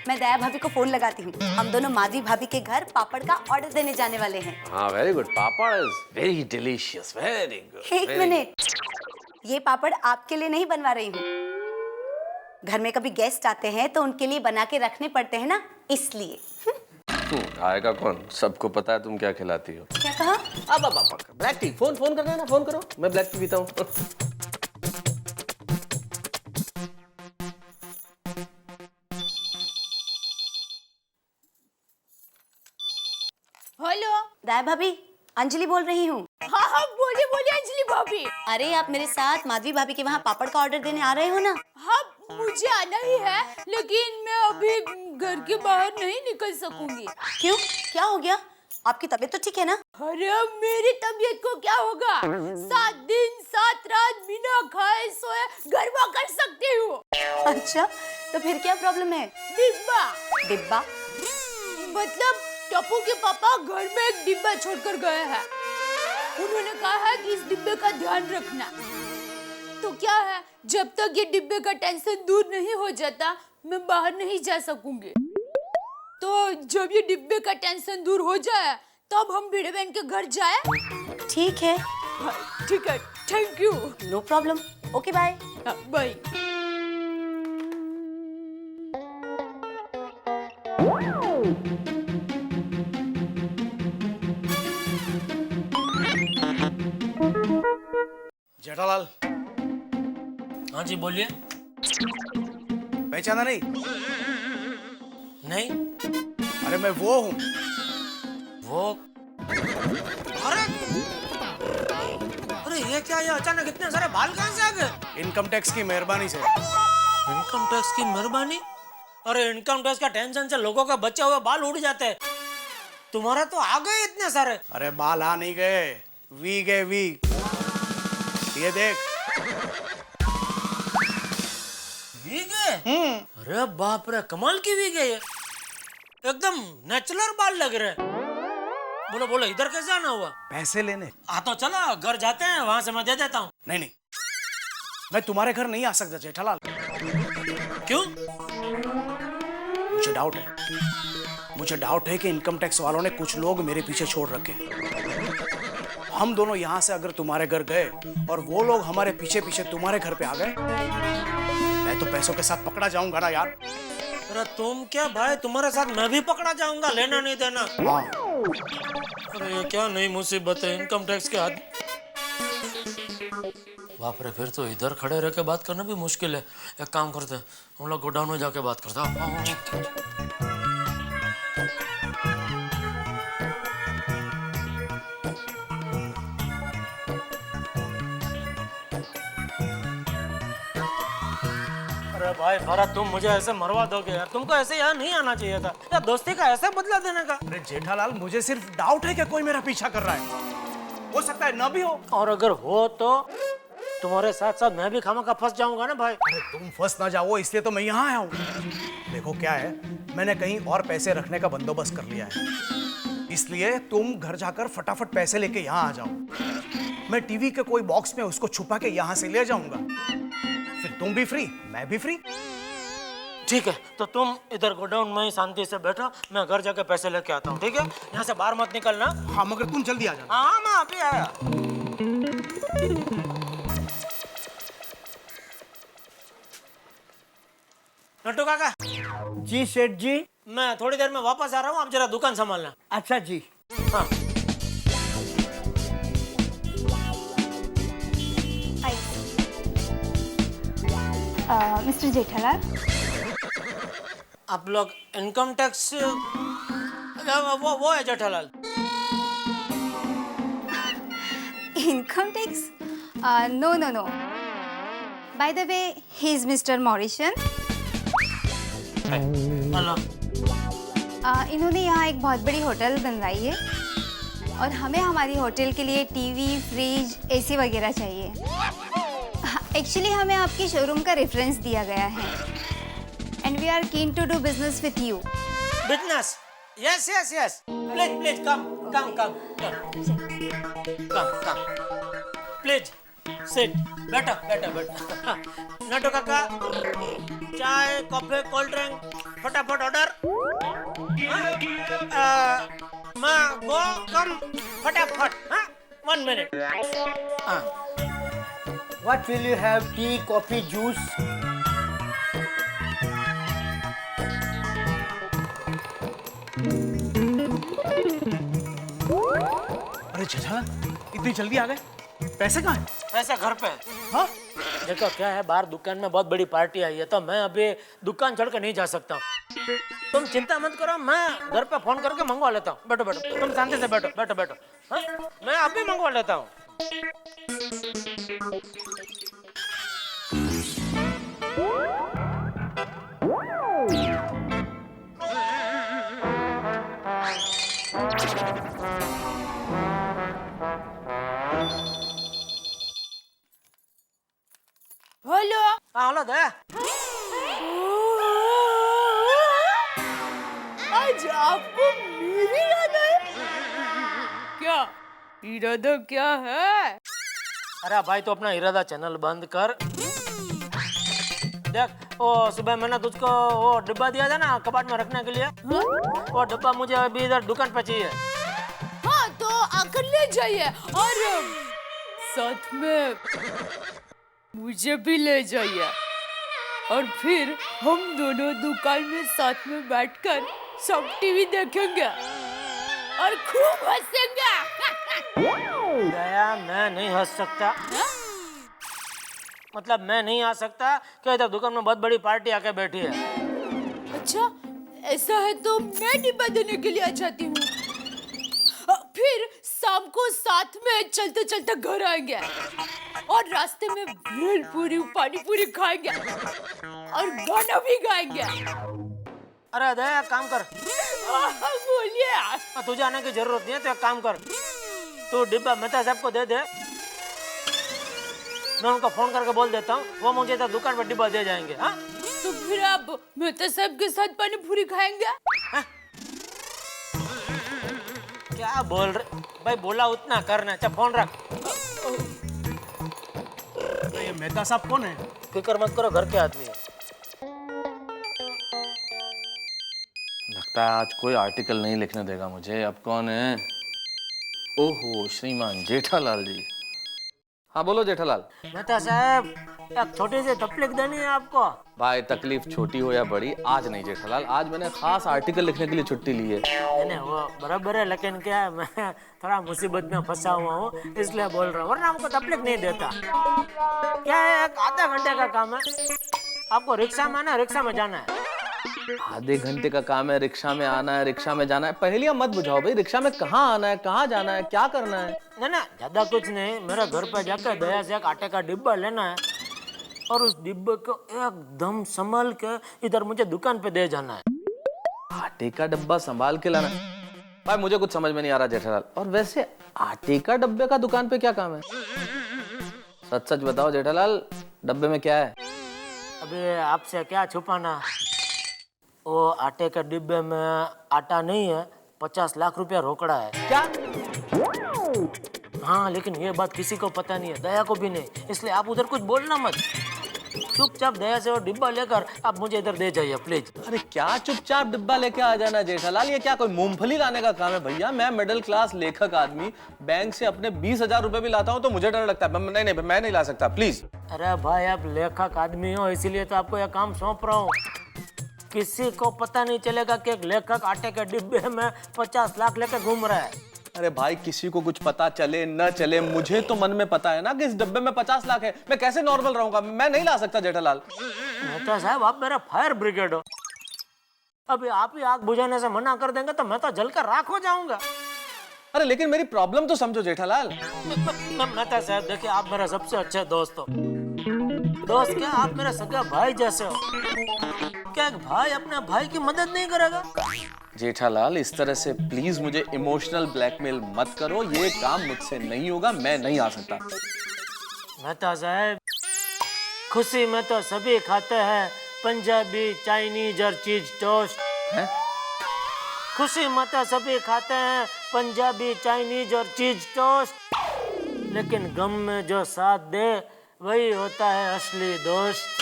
मैं दया भाभी को फोन लगाती हूँ, हम दोनों माधवी भाभी के घर पापड़ का ऑर्डर देने जाने वाले हैं। हाँ very good, papad is very delicious, very good. एक मिनट, ये पापड़ आपके लिए नहीं बनवा रही हूँ, घर में कभी गेस्ट आते हैं तो उनके लिए बना के रखने पड़ते हैं ना, इसलिए। आएगा कौन, सबको पता है तुम क्या खिलाती हो। क्या कहा? अब ब्लैक टी, फोन करना है ना, फोन करो, मैं ब्लैक टी पीता हूँ। हेलो दया भाभी, अंजलि बोल रही हूँ। हाँ बोलिए अंजलि भाभी। अरे आप मेरे साथ माधवी भाभी के वहाँ पापड़ का ऑर्डर देने आ रहे हो ना? हाँ मुझे आना ही है, लेकिन मैं अभी घर के बाहर नहीं निकल सकूंगी। क्यों, क्या हो गया? आपकी तबीयत तो ठीक है ना? अरे मेरी तबीयत को क्या होगा, 7 दिन 7 रात बिना खाए सोए गरबा कर सकती हूँ। अच्छा, तो फिर क्या प्रॉब्लम है? डिब्बा? मतलब टप्पू के पापा घर में एक डिब्बा छोड़कर गए हैं, उन्होंने कहा है कि इस डिब्बे का ध्यान रखना। तो क्या है, जब तक ये डिब्बे का टेंशन दूर नहीं हो जाता मैं बाहर नहीं जा सकूंगी। तो जब ये डिब्बे का टेंशन दूर हो जाए तब हम भिड़े बहन के घर जाए। ठीक है। ठीक है, thank you. No problem, okay bye. Bye. Jethalal, हाँ जी बोलिए। पहचाना नहीं? नहीं। अरे मैं वो हूँ। वो? अरे ये क्या, ये अचानक इतने सारे बाल कहाँ से आ गए? इनकम टैक्स की मेहरबानी से। इनकम टैक्स की मेहरबानी? अरे इनकम टैक्स का टेंशन से लोगों का बचे हुए बाल उड़ जाते हैं, तुम्हारा तो आ गए इतने सारे। अरे बाल आ नहीं गए, वी गए वी। ये देख। वी गए? अरे बाप रे, कमाल की वी गए, एकदम नेचुरल बाल लग रहे हैं। बोलो इधर कैसे आना हुआ? पैसे लेने। तो चलो घर जाते हैं, वहां से मैं दे देता हूँ। नहीं, मैं तुम्हारे घर नहीं आ सकता जेठालाल। क्यों? मुझे डाउट है, मुझे डाउट है कि इनकम टैक्स वालों ने कुछ लोग मेरे पीछे छोड़ रखे हैं। हम दोनों यहाँ से अगर तुम्हारे घर गए और वो लोग हमारे पीछे पीछे तुम्हारे घर पे आ गए, मैं तो पैसों के साथ पकड़ा जाऊंगा ना यार। अरे तुम क्या भाई, तुम्हारे साथ मैं भी पकड़ा जाऊंगा, लेना नहीं देना। हाँ। अरे ये क्या नई मुसीबत है इनकम टैक्स के हाथ। बाप रे, फिर तो इधर खड़े रह के बात करना भी मुश्किल है। एक काम करते हैं, हम लोग गोडाउन में जाके बात करते हैं। अरे भाई भरत, तुम मुझे ऐसे मरवा दोगे यार। तुमको ऐसे यहाँ नहीं आना चाहिए था यार, दोस्ती का ऐसे बदला देने का। अरे जेठालाल, मुझे सिर्फ डाउट है कि कोई मेरा पीछा कर रहा है। हो सकता है ना भी हो। और अगर हो तो तुम्हारे साथ साथ मैं भी खामा का फंस जाऊंगा ना भाई। अरे तुम फंस ना जाओ इसलिए तो मैं यहाँ आया हूँ। देखो क्या है, मैंने कहीं और पैसे रखने का बंदोबस्त कर लिया है, इसलिए तुम घर जाकर फटाफट पैसे लेके यहाँ आ जाओ। मैं टीवी के कोई बॉक्स में उसको छुपा के यहाँ से ले जाऊंगा, फिर तुम भी फ्री, मैं भी फ्री। ठीक है, तो तुम इधर गोडाउन में ही शांति से बैठो, मैं घर जाके पैसे लेके आता हूँ। ठीक है, यहाँ से बाहर मत निकलना। हाँ, मगर तुम जल्दी आ जाना। हाँ, मैं अभी आया। नट्टू काका। जी सेठ जी। मैं थोड़ी देर में वापस आ रहा हूँ, आप जरा दुकान संभालना। अच्छा जी। हाँ। मिस्टर जेठालाल, आप लोग इनकम टैक्स, वो है Jethalal. Income tax? No no no, by the way he is mister Morrison. Hello. इन्होंने यहाँ एक बहुत बड़ी होटल बनवाई है और हमें हमारी होटल के लिए टीवी, फ्रिज, एसी वगैरह चाहिए। एक्चुअली हमें आपके शोरूम का रेफरेंस दिया गया है and we are keen to do business with you. Business? Yes yes yes, please please come come come come come, please sit, बैठो बैठो बैठो। नट्टू काका, चाय, कॉफी, कोल्ड ड्रिंक फटाफट ऑर्डर। मैं गो कम फटाफट। हाँ, 1 मिनट। हाँ। What will you have? Tea, coffee, juice? अरे जेठालाल, इतनी जल्दी आ गए? पैसे कहाँ हैं? पैसे घर पे। हाँ? देखो क्या है, बाहर दुकान में बहुत बड़ी पार्टी आई है, तो मैं अभी दुकान छोड़ के नहीं जा सकता हूँ। तुम चिंता मत करो, मैं घर पे फोन करके मंगवा लेता हूँ। बैठो बैठो, तुम शांति से बैठो बैठो बैठो। हाँ? मैं अभी मंगवा लेता हूँ। हेलो। हाँ, हेलो दे। आज आपको मेरी याद आई? क्या इरादा क्या है? अरे भाई, तो अपना इरादा चैनल बंद कर। देख, वो सुबह मैंने तुझको वो डिब्बा दिया था ना कबाड़ में रखने के लिए, वो डिब्बा मुझे अभी इधर दुकान पे चाहिए। हाँ, तो आकर ले जाइए और साथ में मुझे भी ले जाइए और फिर हम दोनों दुकान में साथ में बैठकर सब टीवी देखेंगे और खूब हंसेंगे। दया, मैं नहीं हंस सकता। मतलब मैं नहीं आ सकता कि इधर दुकान में बहुत बड़ी पार्टी आके बैठी है। अच्छा, ऐसा है तो मैं डिब्बा देने के लिए आ जाती हूँ। फिर शाम को साथ में चलते चलते घर आएंगे और रास्ते में भेल पूरी, पानी पूरी खाएंगे और गाना भी गाएंगे। अरे दया, काम कर। बोलिए। तुझे आने की जरूरत नहीं है, तो एक काम कर, तू डिब्बा मेहता साहब को दे दे, मैं उनको फोन करके बोल देता हूँ, वो मुझे इधर दुकान पर डिब्बा दे जाएंगे। हाँ? तो फिर आप मेहता साहब के साथ पानी पूरी खाएंगे? हाँ? क्या बोल रहे भाई, बोला उतना करना। अच्छा फोन रख। तो ये मेहता साहब कौन है? फिक्र मत करो, घर के आदमी है। लगता लगता है आज कोई आर्टिकल नहीं लिखने देगा मुझे। अब कौन है? ओहो, श्रीमान जेठालाल जी। हाँ बोलो जेठालाल। मेहता साहब, एक छोटी सी तकलीफ देनी है आपको। भाई तकलीफ छोटी हो या बड़ी, आज नहीं जेठालाल, आज मैंने खास आर्टिकल लिखने के लिए छुट्टी ली है। नहीं वो बराबर है, लेकिन क्या है, मैं थोड़ा मुसीबत में फंसा हुआ हूँ इसलिए बोल रहा हूँ, वरना हमको तकलीफ नहीं देता। क्या है, एक आधा घंटे का काम है, आपको रिक्शा में आना है, रिक्शा में जाना है। आधे घंटे का काम है, रिक्शा में आना है, रिक्शा में जाना है। पहेलियां मत बुझाओ भाई, रिक्शा में कहाँ आना है, कहाँ जाना है, क्या करना है? ना ज्यादा कुछ नहीं, मेरे घर पे जाकर दया से एक आटे का डिब्बा लेना है और उस डिब्बे को एकदम संभाल के इधर मुझे दुकान पे दे जाना है। आटे का डब्बा संभाल के लाना? भाई मुझे कुछ समझ में नहीं आ रहा जेठालाल। और वैसे आटे का डब्बे का दुकान पे क्या काम है? सच सच बताओ जेठालाल, डब्बे में क्या है? अबे आपसे क्या छुपाना, वो आटे के डिब्बे में आटा नहीं है, 50 लाख रुपया रोकड़ा है। क्या? हाँ, लेकिन ये बात किसी को पता नहीं है, दया को भी नहीं, इसलिए आप उधर कुछ बोलना मत। चुपचाप दया से वो डिब्बा लेकर आप मुझे इधर दे जाइए प्लीज। अरे क्या चुपचाप डिब्बा लेके आ जाना जेठालाल, ये क्या कोई मूंगफली लाने का काम है? भैया मैं मिडिल क्लास लेखक आदमी, बैंक से अपने 20,000 रुपए भी लाता हूँ तो मुझे डर लगता है। नहीं मैं नहीं ला सकता, प्लीज। अरे भाई आप लेखक आदमी हो, इसीलिए तो आपको यह काम सौंप रहा हूँ। किसी को पता नहीं चलेगा कि एक लेखक आटे के डिब्बे में 50 लाख लेकर घूम रहा है। अरे भाई किसी को कुछ पता चले न चले, मुझे तो मन में पता है ना कि इस डब्बे में 50 लाख है। मैं कैसे नॉर्मल रहूंगा? मैं नहीं ला सकता जेठालाल। मेहता साहब, आप मेरा फायर ब्रिगेड हो, अभी आप ही आग बुझाने से मना कर देंगे तो मैं तो जलकर राख हो जाऊंगा। अरे लेकिन मेरी प्रॉब्लम तो समझो जेठालाल। मेहता साहब देखिए, आप मेरा सबसे अच्छा दोस्त हो। दोस्त क्या, आप मेरा सगा भाई जैसे हो। क्या एक भाई अपने भाई की मदद नहीं करेगा? जेठालाल इस तरह से प्लीज मुझे इमोशनल ब्लैकमेल मत करो, ये काम मुझसे नहीं होगा, मैं नहीं आ सकता। मेहता साहब, खुशी में तो सभी खाते हैं पंजाबी, चाइनीज और चीज टोस्ट। खुशी में तो सभी खाते हैं पंजाबी, चाइनीज और चीज टोस्ट, लेकिन गम में जो साथ दे वही होता है असली दोस्त।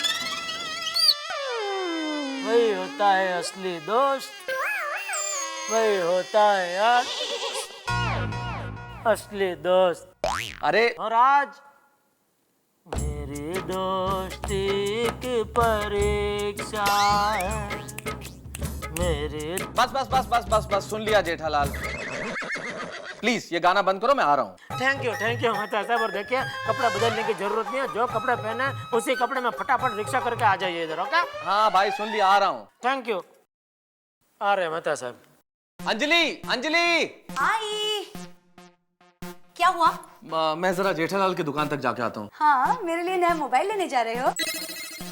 वही होता है असली दोस्त, वही होता है यार असली दोस्त। अरे और आज मेरी दोस्ती की परीक्षा है, मेरे बस बस बस बस बस बस सुन लिया जेठालाल, प्लीज ये गाना बंद करो, मैं आ रहा हूँ। थैंक यू मेहता साहब। और देखिए, कपड़ा बदलने की जरूरत नहीं है, जो कपड़े पहने उसी कपड़े में फटाफट रिक्शा करके आ जाइए इधर। ओके? हाँ भाई सुन लिया, आ रहा हूँ। Thank you. आ रहे मेहता साहब। अंजलि, अंजलि आई, क्या हुआ? मैं जरा जेठालाल की दुकान तक जाके आता हूँ। हाँ, मेरे लिए नया मोबाइल लेने जा रहे हो?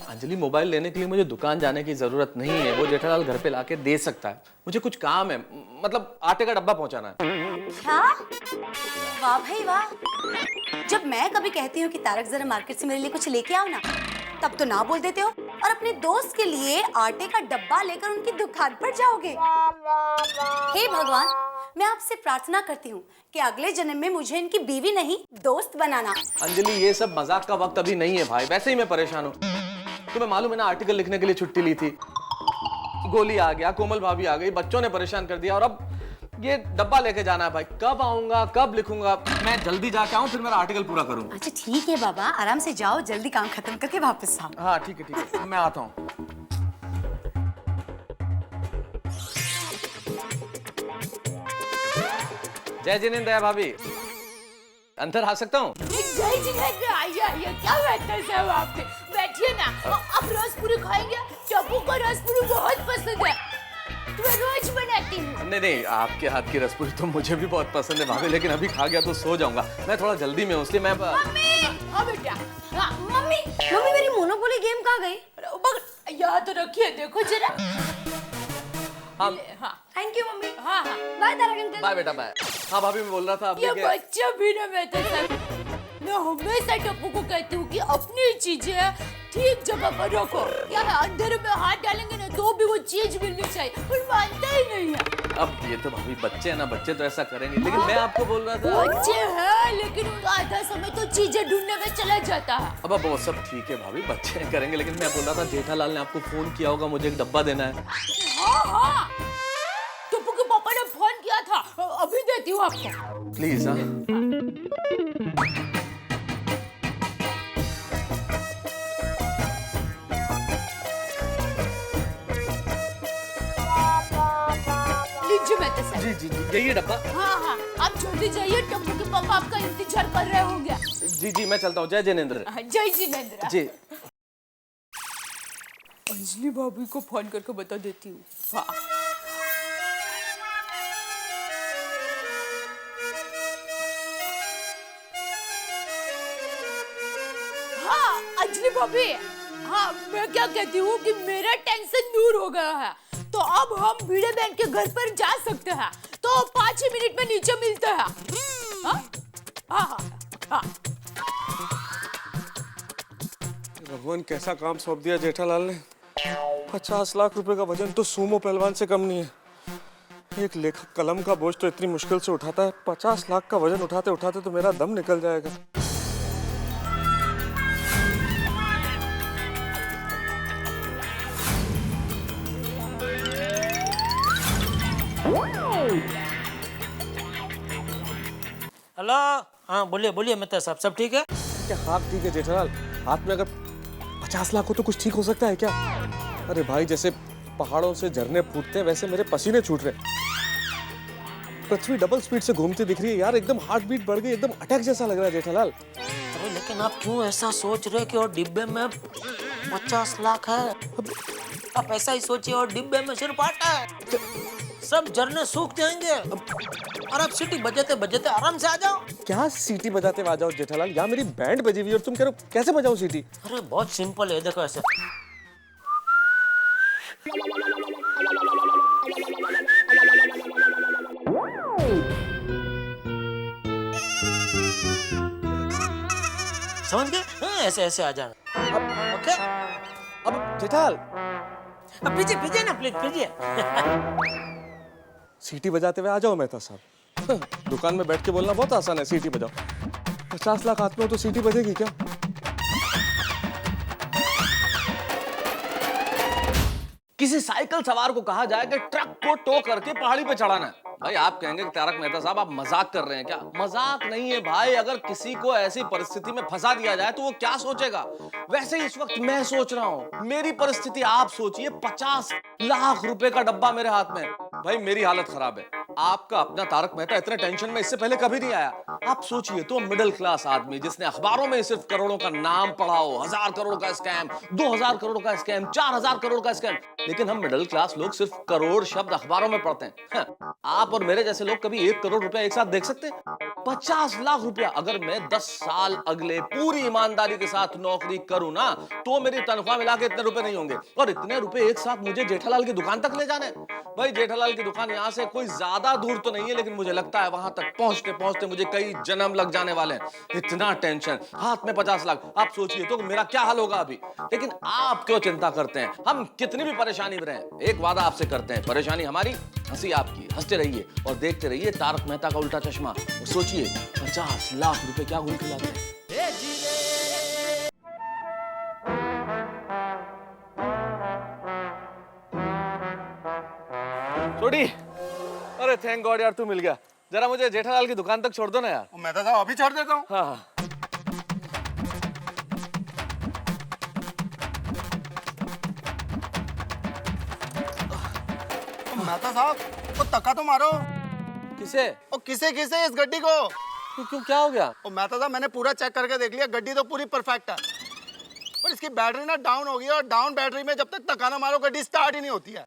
अंजलि मोबाइल लेने के लिए मुझे दुकान जाने की जरूरत नहीं है, वो जेठालाल घर पे लाके दे सकता है। मुझे कुछ काम है, मतलब आटे का डब्बा पहुंचाना है। क्या? वाह भाई वाह। जब मैं कभी कहती हूँ कि तारक जरा मार्केट से मेरे लिए कुछ लेके आओ ना, तब तो ना बोल देते हो और अपने दोस्त के लिए आटे का डब्बा लेकर उनकी दुकान पर जाओगे। हे भगवान, मैं आपसे प्रार्थना करती हूँ कि अगले जन्म में मुझे इनकी बीवी नहीं दोस्त बनाना। अंजलि ये सब मजाक का वक्त अभी नहीं है भाई, वैसे ही मैं परेशान हूँ। तुम्हें मालूम है ना, आर्टिकल लिखने के लिए छुट्टी ली थी, गोली आ गया, कोमल भाभी आ गई, बच्चों ने परेशान कर दिया, और अब ये डब्बा लेके जाना है भाई। कब आऊंगा, कब लिखूंगा? मैं जल्दी जाके आऊं, फिर मेरा आर्टिकल पूरा करूं। अच्छा ठीक है बाबा, आराम से जाओ, जल्दी काम खत्म करके वापस आओ। हाँ ठीक है, मैं आता हूँ। जय जिनेंद्र भाभी, अंदर आ सकता हूँ? जय जिनेंद्र, आइए। क्या बैठे साहब आपने? बैठिए ना। आप रसपुरी खाएंगे? चप्पू का रसपुरी बहुत पसंद है, मैं रोज बनाती हूँ। नहीं, आपके हाथ की रसपुरी तो मुझे भी बहुत पसंद है भाभी, लेकिन अभी खा गया तो सो जाऊंगा। मैं थोड़ा जल्दी में हूँ, इसलिए मैं मम्मी, हाँ बेटा। हाँ, मम्मी मेरी मोनोपोली गेम कहाँ गई? यहाँ तो रखिए, देखो जरा। हाँ थैंक यू मम्मी। हाँ, बाय तारक अंकल। बाय बेटा बाय। हाँ भाभी मैं बोल रहा था ये बच्चा भी ना बेटा सर, मैं हमेशा टप्पू को कहती हूँ कि अपनी चीजें ठीक जगह पर रखो। क्या है, अंधेरे में हाथ डालेंगे ना तो भी वो चीज मिलनी चाहिए, पर मानता ही नहीं है। अब ये तो भाभी बच्चे हैं ना, बच्चे तो ऐसा करेंगे, लेकिन मैं आपको बोल रहा था बच्चे हैं, लेकिन उनका आधा समय तो चीजें ढूंढने में चला जाता है। अब वो सब ठीक है भाभी, बच्चे करेंगे, लेकिन मैं बोल रहा था जेठालाल ने आपको फोन किया होगा, मुझे एक डब्बा देना है। हाँ, देती हूँ आपको। प्लीज। हाँ लीजिए मेहता साहब। जी जी जी, यही डब्बा। हाँ हाँ, आप जल्दी जाइए, टप्पू के पापा आपका इंतजार कर रहे होंगे। जी जी, मैं चलता हूँ। जय जिनेंद्र। जय जिनेंद्र। जी। अंजलि भाभी को फोन करके बता देती हूँ। हाँ। हाँ अंजलि भाभी, हाँ मैं क्या कहती हूँ कि मेरा टेंशन दूर हो गया है, तो अब हम भिड़े बहन के घर पर जा सकते हैं, तो 5 ही मिनट में नीचे मिलते हैं। हाँ हाँ हाँ हाँ। भगवान, कैसा काम सौंप दिया जेठालाल ने। 50 लाख रुपए का वजन तो सूमो पहलवान से कम नहीं है। एक लेखक कलम का बोझ तो इतनी मुश्किल से उठाता है, 50 लाख का वजन उठाते उठाते तो मेरा दम निकल जाएगा। हेलो, हाँ बोलिए बोलिए मेहता साहब, सब ठीक है? क्या हाथ ठीक है जेठालाल? हाथ में अगर 50 लाख हो तो कुछ ठीक हो सकता है क्या? अरे भाई, जैसे पहाड़ों से झरने फूटते हैं वैसे मेरे पसीने छूट रहे। पृथ्वी डबल स्पीड से घूमती दिख रही है यार, एकदम हार्ट बीट बढ़ गई, एकदम अटैक जैसा लग रहा है जेठालाल। अरे लेकिन आप क्यों ऐसा सोच रहे कि और डिब्बे में 50 लाख है? आप ऐसा ही सोचिए, और डिब्बे में सिर्फ आटा है, सब झरने सूख जाएंगे। और आप सीटी बजाते बजाते आराम से आ जाओ। क्या सीटी बजाते आ जाओ जेठालाल? यहाँ मेरी बैंड बजी हुई और तुम कह रहे हो कैसे बजाऊं सीटी? अरे बहुत सिंपल है, देखो ऐसे। समझ गए? हाँ, ऐसे ऐसे आ जाना। ओके? अब जेठालाल, अब पीछे पीछे ना, प्लीज पीछे। सीटी बजाते हुए आ जाओ मेहता साहब। दुकान में बैठ के बोलना बहुत आसान है, सीटी बजाओ। 50 लाख हाथ में हो तो सीटी बजेगी क्या? किसी साइकिल सवार को कहा जाए कि ट्रक को टो करके पहाड़ी पे चढ़ाना है। भाई आप कहेंगे कि तारक मेहता साहब आप मजाक कर रहे हैं क्या? मजाक नहीं है भाई। अगर किसी को ऐसी परिस्थिति में फंसा दिया जाए तो वो क्या सोचेगा? वैसे ही इस वक्त मैं सोच रहा हूं, मेरी परिस्थिति आप सोचिए। 50 लाख रुपए का डब्बा मेरे हाथ में। भाई मेरी हालत खराब है। आपका अपना तारक मेहता इतने टेंशन में इससे पहले कभी नहीं आया। आप सोचिए तो, मिडिल क्लास आदमी जिसने अखबारों में सिर्फ करोड़ों का नाम पढ़ा हो, 1000 करोड़ का स्कैम, 2000 करोड़ का स्कैम, 4000 करोड़ का स्कैम, लेकिन हम मिडिल क्लास लोग सिर्फ करोड़ शब्द अखबारों में पढ़ते हैं। आप और मेरे जैसे लोग कभी 1 करोड़ रुपया एक साथ देख सकते हैं? 50 लाख रुपया अगर मैं 10 साल अगले पूरी ईमानदारी के साथ नौकरी करूं ना, तो मेरी तनख्वाह मिला के इतने रुपए नहीं होंगे। और इतने रुपए एक साथ मुझे जेठालाल की दुकान तक ले जाने। भाई जेठालाल की दुकान यहाँ से कोई ज्यादा दूर तो नहीं है, लेकिन मुझे लगता है वहां तक पहुंचते पहुंचते मुझे कई जन्म लग जाने वाले हैं। इतना टेंशन, हाथ में 50 लाख। आप सोचिए तो मेरा क्या हाल होगा अभी। लेकिन आप क्यों चिंता करते हैं? हम कितनी भी परेशानी में रहें, एक वादा आपसे करते हैं, परेशानी हमारी, हंसी आपकी। हंसते रहिए और देखते रहिए तारक मेहता का उल्टा चश्मा। और सोचिए 50 लाख रुपए क्या घूम खिलाते हैं। छोड़ी, अरे थैंक गॉड यार, तू मिल गया। जरा मुझे जेठालाल की दुकान तक छोड़ दो ना यार। मैं तो अभी छोड़ देता हूँ। हाँ। मेहता साहब, वो तक्का तो मारो। किसे? ओ किसे किसे इस गड्डी को? क्यों, क्या हो गया? ओ मेहता साहब, मैंने पूरा चेक करके देख लिया, गड्डी तो पूरी परफेक्ट है, पर इसकी बैटरी ना डाउन हो गई है, और डाउन बैटरी में जब तक धक्का ना मारो गड्डी स्टार्ट ही नहीं होती है।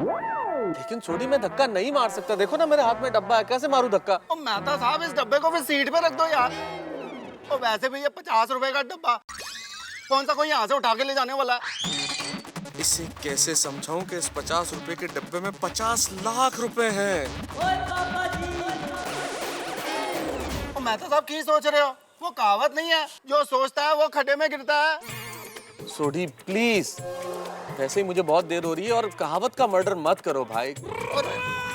लेकिन छोड़ी, मैं धक्का नहीं मार सकता। देखो ना मेरे हाथ में डब्बा है, कैसे मारूं धक्का? ओ मेहता साहब, इस डब्बे को फिर सीट पे रख दो यार। ओ वैसे भी ये 50 रुपए का डब्बा, कौन सा कोई यहाँ से उठा के ले जाने वाला है? इसे कैसे समझाऊं कि इस 50 रुपए के डब्बे में 50 लाख रुपए हैं? ओ मेहता साहब, की सोच रहे हो? वो कहावत नहीं है, जो सोचता है वो खड्डे में गिरता है। सोडी प्लीज, वैसे ही मुझे बहुत देर हो रही है, और कहावत का मर्डर मत करो भाई। और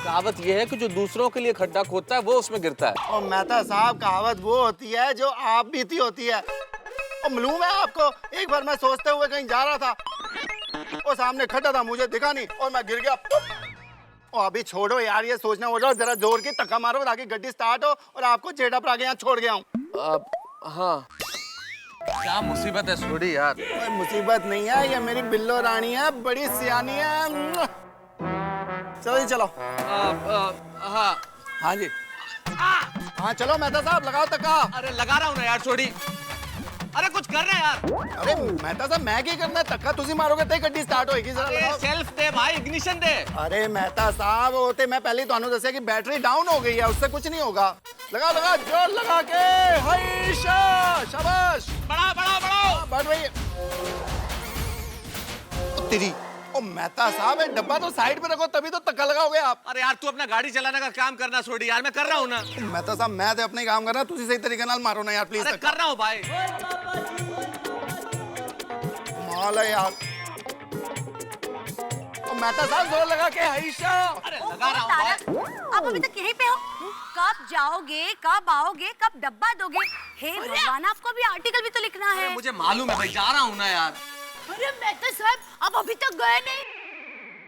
कहावत यह है कि जो दूसरों के लिए खड्डा खोदता है वो उसमें गिरता है। और मेहता साहब, कहावत वो होती है जो आप बीती होती है। और मालूम है आपको, एक बार मैं सोचते हुए कहीं जा रहा था, वो सामने खड्डा था, मुझे दिखा नहीं और मैं गिर गया। ओ अभी छोड़ो यार ये सोचना हो जाओ, जरा जोर की धक्का मारो ताकि गड्डी स्टार्ट हो और आपको जेठा पर आगे यहाँ छोड़ गया हूँ। हाँ क्या मुसीबत है सोडी यार। कोई मुसीबत नहीं है, ये मेरी बिल्लो रानी है, बड़ी सियानी है। चलो जी चलो। हाँ हाँ जी हाँ चलो मेहता साहब लगाओ धक्का। अरे लगा रहा हूँ ना यार छोड़ी। अरे कुछ कर रहे हैं यार। अरे मेहता साहब मैं क्या करना है, धक्का तुसी मारोगे तो गड्डी स्टार्ट होएगी। जरा लगाओ। सेल्फ दे भाई, इग्निशन दे। अरे मेहता साहब होते मैं पहले ही तो दसिया कि बैटरी डाउन हो गई है, उससे कुछ नहीं होगा। लगा लगा जोर लगा के। हाइशा शाबाश। बढ़ाओ बढ़ाओ बढ़ाओ। बढ़ रही है तेरी। ओ मेहता साहब ये डब्बा तो साइड पे रखो तभी तो धक्का लगाओगे आप। अरे यार तू अपना गाड़ी चलाने का काम करना छोड़ी यार, मैं कर रहा हूँ ना। मेहता साहब मैं तो अपने ही काम कर रहा हूँ, तुसी सही तरीके नाल मारो ना यार प्लीज। अरे कर रहा हूँ भाई। माल है यार। ओ मेहता साहब जोर लगा के। हाइशा। अरे लगा रहा हूँ भाई। आप अभी तक यहीं पे हो? कब जाओगे, कब आओगे, कब डब्बा दोगे? हे भगवान, आपको अभी आर्टिकल भी तो लिखना है। मुझे मालूम है भाई, जा रहा हूँ ना यार। अरे मेहता साहब आप अभी तक गए नहीं,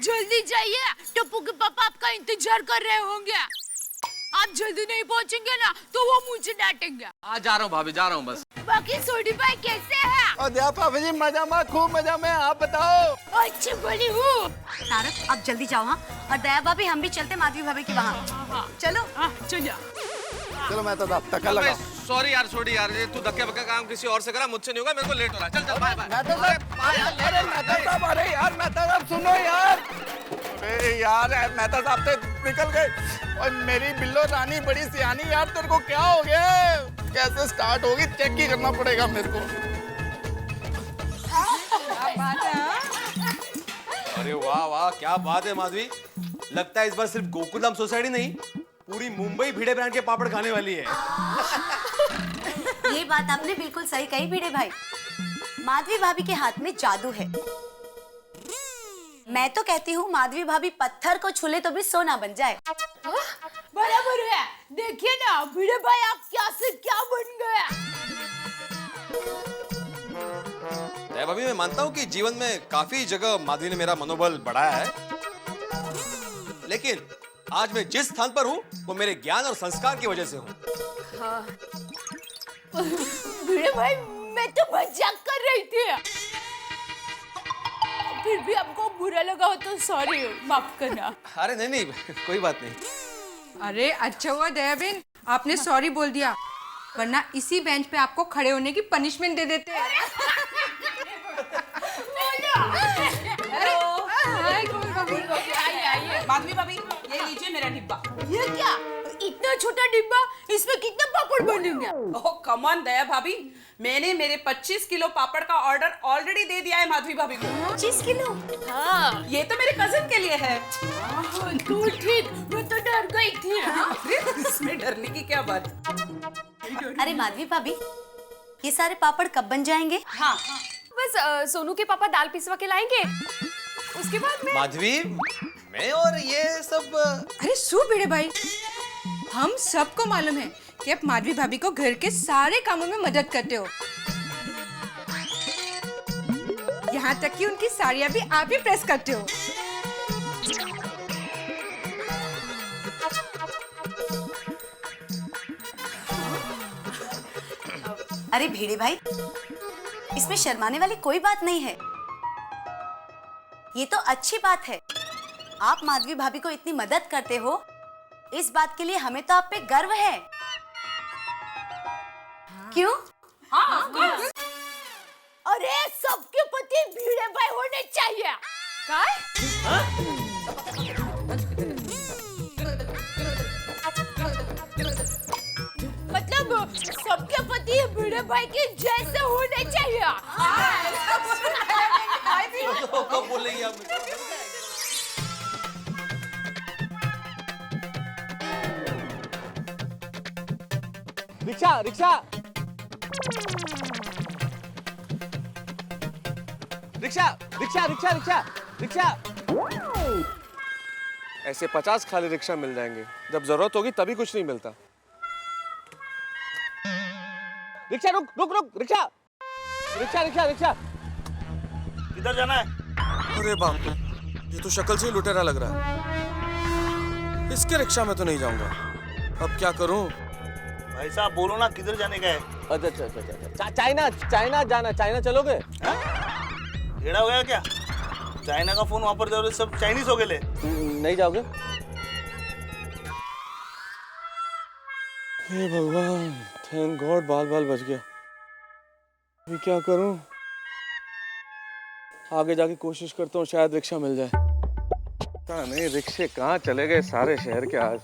जल्दी जाइए, टप्पू के पापा आपका इंतजार कर रहे होंगे। आप जल्दी नहीं पहुंचेंगे ना तो वो मुझे डांटेंगे। आ जा रहा हूँ भाभी, जा रहा हूँ बस। बाकी सोडी भाई कैसे हैं? और दया भाभी जी मजा में, खूब मजा में, आप बताओ। अच्छी बोली हूँ। तारक अब जल्दी जाओ। हाँ, और दया भाभी हम भी चलते माधवी भाभी के वहाँ। चलो चलो चलो मेहता साहब धक्का लगाओ। सॉरी यार छोड़ी यार, ये तू धक्के बक्के काम किसी और से करा, मुझसे नहीं होगा, मेरे को लेट हो रहा है। चल चल बाय बाय। मेहता साहब अरे मेहता साहब, अरे यार मेहता साहब सुनो यार। अरे यार मेहता साहब तो निकल गए और मेरी बिल्लो रानी बड़ी सियानी यार, तेरे को क्या हो गया? कैसे स्टार्ट होगी चेक ही करना पड़ेगा मेरे को। अरे वाह वाह क्या बात है माधवी, लगता है इस बार सिर्फ गोकुलधाम सोसाइटी नहीं पूरी मुंबई भिड़े ब्रांड के पापड़ खाने वाली है। ये बात आपने बिल्कुल सही कही भिड़े भाई, माधवी भाभी के हाथ में जादू है। मैं तो कहती हूँ माधवी भाभी पत्थर को छूले तो भी सोना बन जाए। बराबर है, देखिए ना भिड़े भाई आप क्या से क्या बन गया। भाभी मैं मानता हूँ कि जीवन में काफी जगह माधवी ने मेरा मनोबल बढ़ाया है, लेकिन आज मैं जिस स्थान पर हूँ वो मेरे ज्ञान और संस्कार की वजह से हूँ। भिड़े भाई मैं तो मजाक कर रही थी, फिर भी आपको बुरा लगा हो तो सॉरी, माफ करना। अरे नहीं नहीं कोई बात नहीं। अरे अच्छा हुआ दया बहन आपने सॉरी बोल दिया, वरना इसी बेंच पे आपको खड़े होने की पनिशमेंट दे देते। आइए माधवी भाभी, ये लीजिए मेरा डिब्बा। ये क्या इतना छोटा डिब्बा, इसमें कितने पापड़ बनेंगे? ओह कम ऑन दया भाभी, मैंने मेरे 25 किलो पापड़ का ऑर्डर ऑलरेडी दे दिया है माधवी भाभी को। 25 किलो? हाँ, ये तो मेरे कजिन के लिए है। तो ठीक, मैं तो डर गई थी। इसमें डरने की क्या बात? अरे माधवी भाभी, ये सारे पापड़ कब बन जाएंगे? हाँ बस सोनू के पापा दाल पिसवा के लाएंगे, उसके बाद में। माधवी मैं और ये सब। अरे सु भिड़े भाई, हम सबको मालूम है कि आप माधवी भाभी को घर के सारे कामों में मदद करते हो, यहाँ तक कि उनकी साड़ियाँ भी आप ही प्रेस करते हो। अरे भिड़े भाई, इसमें शर्माने वाली कोई बात नहीं है, ये तो अच्छी बात है। आप माधवी भाभी को इतनी मदद करते हो, इस बात के लिए हमें तो आप पे गर्व है। क्यों? हाँ, अरे सबके पति भिड़े भाई होने चाहिए। मतलब सबके पति भिड़े भाई के जैसे होने चाहिए। कब बोलेंगे आप? Rickshaw rickshaw rickshaw rickshaw rickshaw rickshaw rickshaw. ऐसे 50 खाली रिक्शा मिल जाएंगे, जब जरूरत होगी तभी कुछ नहीं मिलता। रिक्शा रुक रुक रुक, रिक्शा रिक्शा रिक्शा रिक्शा। किधर जाना है? अरे बाप रे, ये तो शक्ल से ही लुटेरा लग रहा है। इसके रिक्शा में तो नहीं जाऊंगा। अब क्या करूं? भाई साहब बोलो ना, किधर जाने का है? अच्छा, चाइना जाना। चाइना चलोगे? टेढ़ा हो गया क्या? चाइना का फोन वहां पर जाओ, सब चाइनीज हो गए। नहीं जाओगे? हे भगवान, थैंक गॉड बाल बाल बच गया। अभी क्या करूं? आगे जाके कोशिश करता हूँ, शायद रिक्शा मिल जाए। पता नहीं रिक्शे कहाँ चले गए सारे शहर के आज।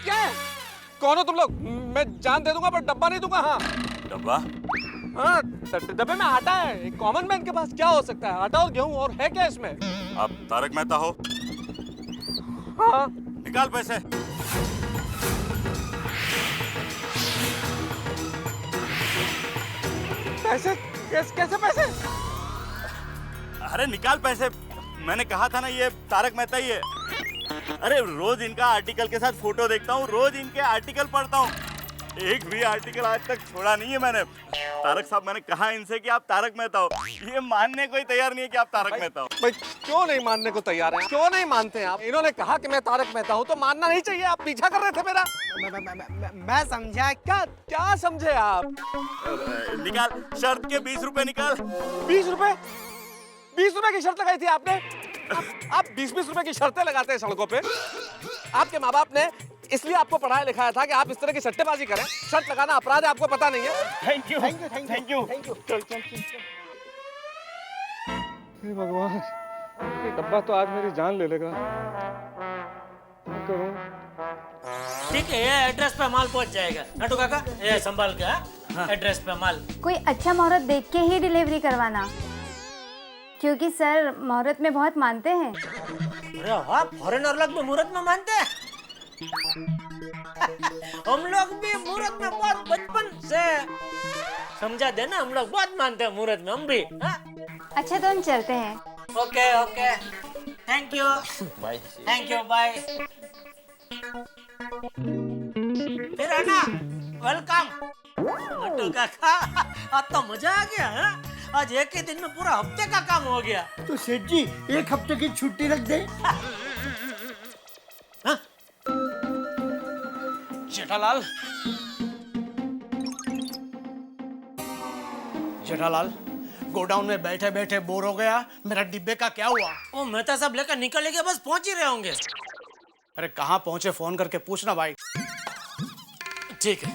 क्या है? कौन हो तुम लोग? मैं जान दे दूंगा पर डब्बा नहीं दूंगा। हाँ डब्बा? हाँ, डब्बे में आटा है। एक कॉमन मैन के पास क्या हो सकता है? आटा और गेहूं, और है क्या इसमें? आप तारक मेहता हो? हाँ। निकाल पैसे। पैसे? कैसे पैसे? अरे निकाल पैसे। मैंने कहा था ना, ये तारक मेहता ही है। अरे रोज इनका आर्टिकल के साथ फोटो देखता हूँ, रोज इनके आर्टिकल पढ़ता हूँ। एक भी आर्टिकल आज तक छोड़ा नहीं है मैंने। तारक साहब, मैंने कहा इनसे कि आप तारक मेहता हो, ये मानने को ही तैयार नहीं है कि आप तारक मेहता हो। भाई क्यों नहीं मानने को तैयार हैं? क्यों नहीं मानते हैं आप? इन्होंने कहा कि मैं तारक मेहता हूँ तो मानना नहीं चाहिए। आप पीछा कर रहे थे मेरा। मैं समझा। क्या समझे आप? निकाल शर्त के 20 रुपए निकाल। 20 रुपए? 20 रुपए की शर्त लगाई थी आपने? आप 20-20 रुपए की शर्तें लगाते हैं सड़कों पे। आपके माँ बाप ने इसलिए आपको पढ़ाया लिखाया था कि आप इस तरह की सट्टेबाजी करें। शर्त लगाना अपराध है, आपको पता नहीं है? Thank you. हे भगवान, ये डब्बा तो आज मेरी जान ले लेगा। क्या करूं? ठीक है, ये एड्रेस पे माल पहुंच जाएगा। नटू काका, ये संभाल के। हाँ, एड्रेस पे माल। कोई अच्छा मुहूर्त देख के ही डिलीवरी करवाना, क्योंकि सर मुहूर्त में बहुत मानते हैं। अरे वाह, फॉरेनर लोग भी मुहूर्त में मानते हैं। हम लोग भी मुहूर्त में बहुत बचपन से, समझा देना, हम लोग बहुत मानते हैं मुहूर्त में, हम भी। अच्छा तो हम चलते हैं। Okay okay, thank you. Bye. Thank you, bye. फिर आना, वेलकम। नटू काका, आज तो मजा आ गया है। आज एक ही दिन में पूरा हफ्ते का काम हो गया। तो सेठ जी, एक हफ्ते की छुट्टी रख दे। जेठालाल, जेठालाल, गोडाउन में बैठे बैठे बोर हो गया। मेरा डिब्बे का क्या हुआ? वो मेहता साहब लेकर निकलेंगे, बस पहुंच ही रहे होंगे। अरे कहाँ पहुंचे? फोन करके पूछना भाई। ठीक है।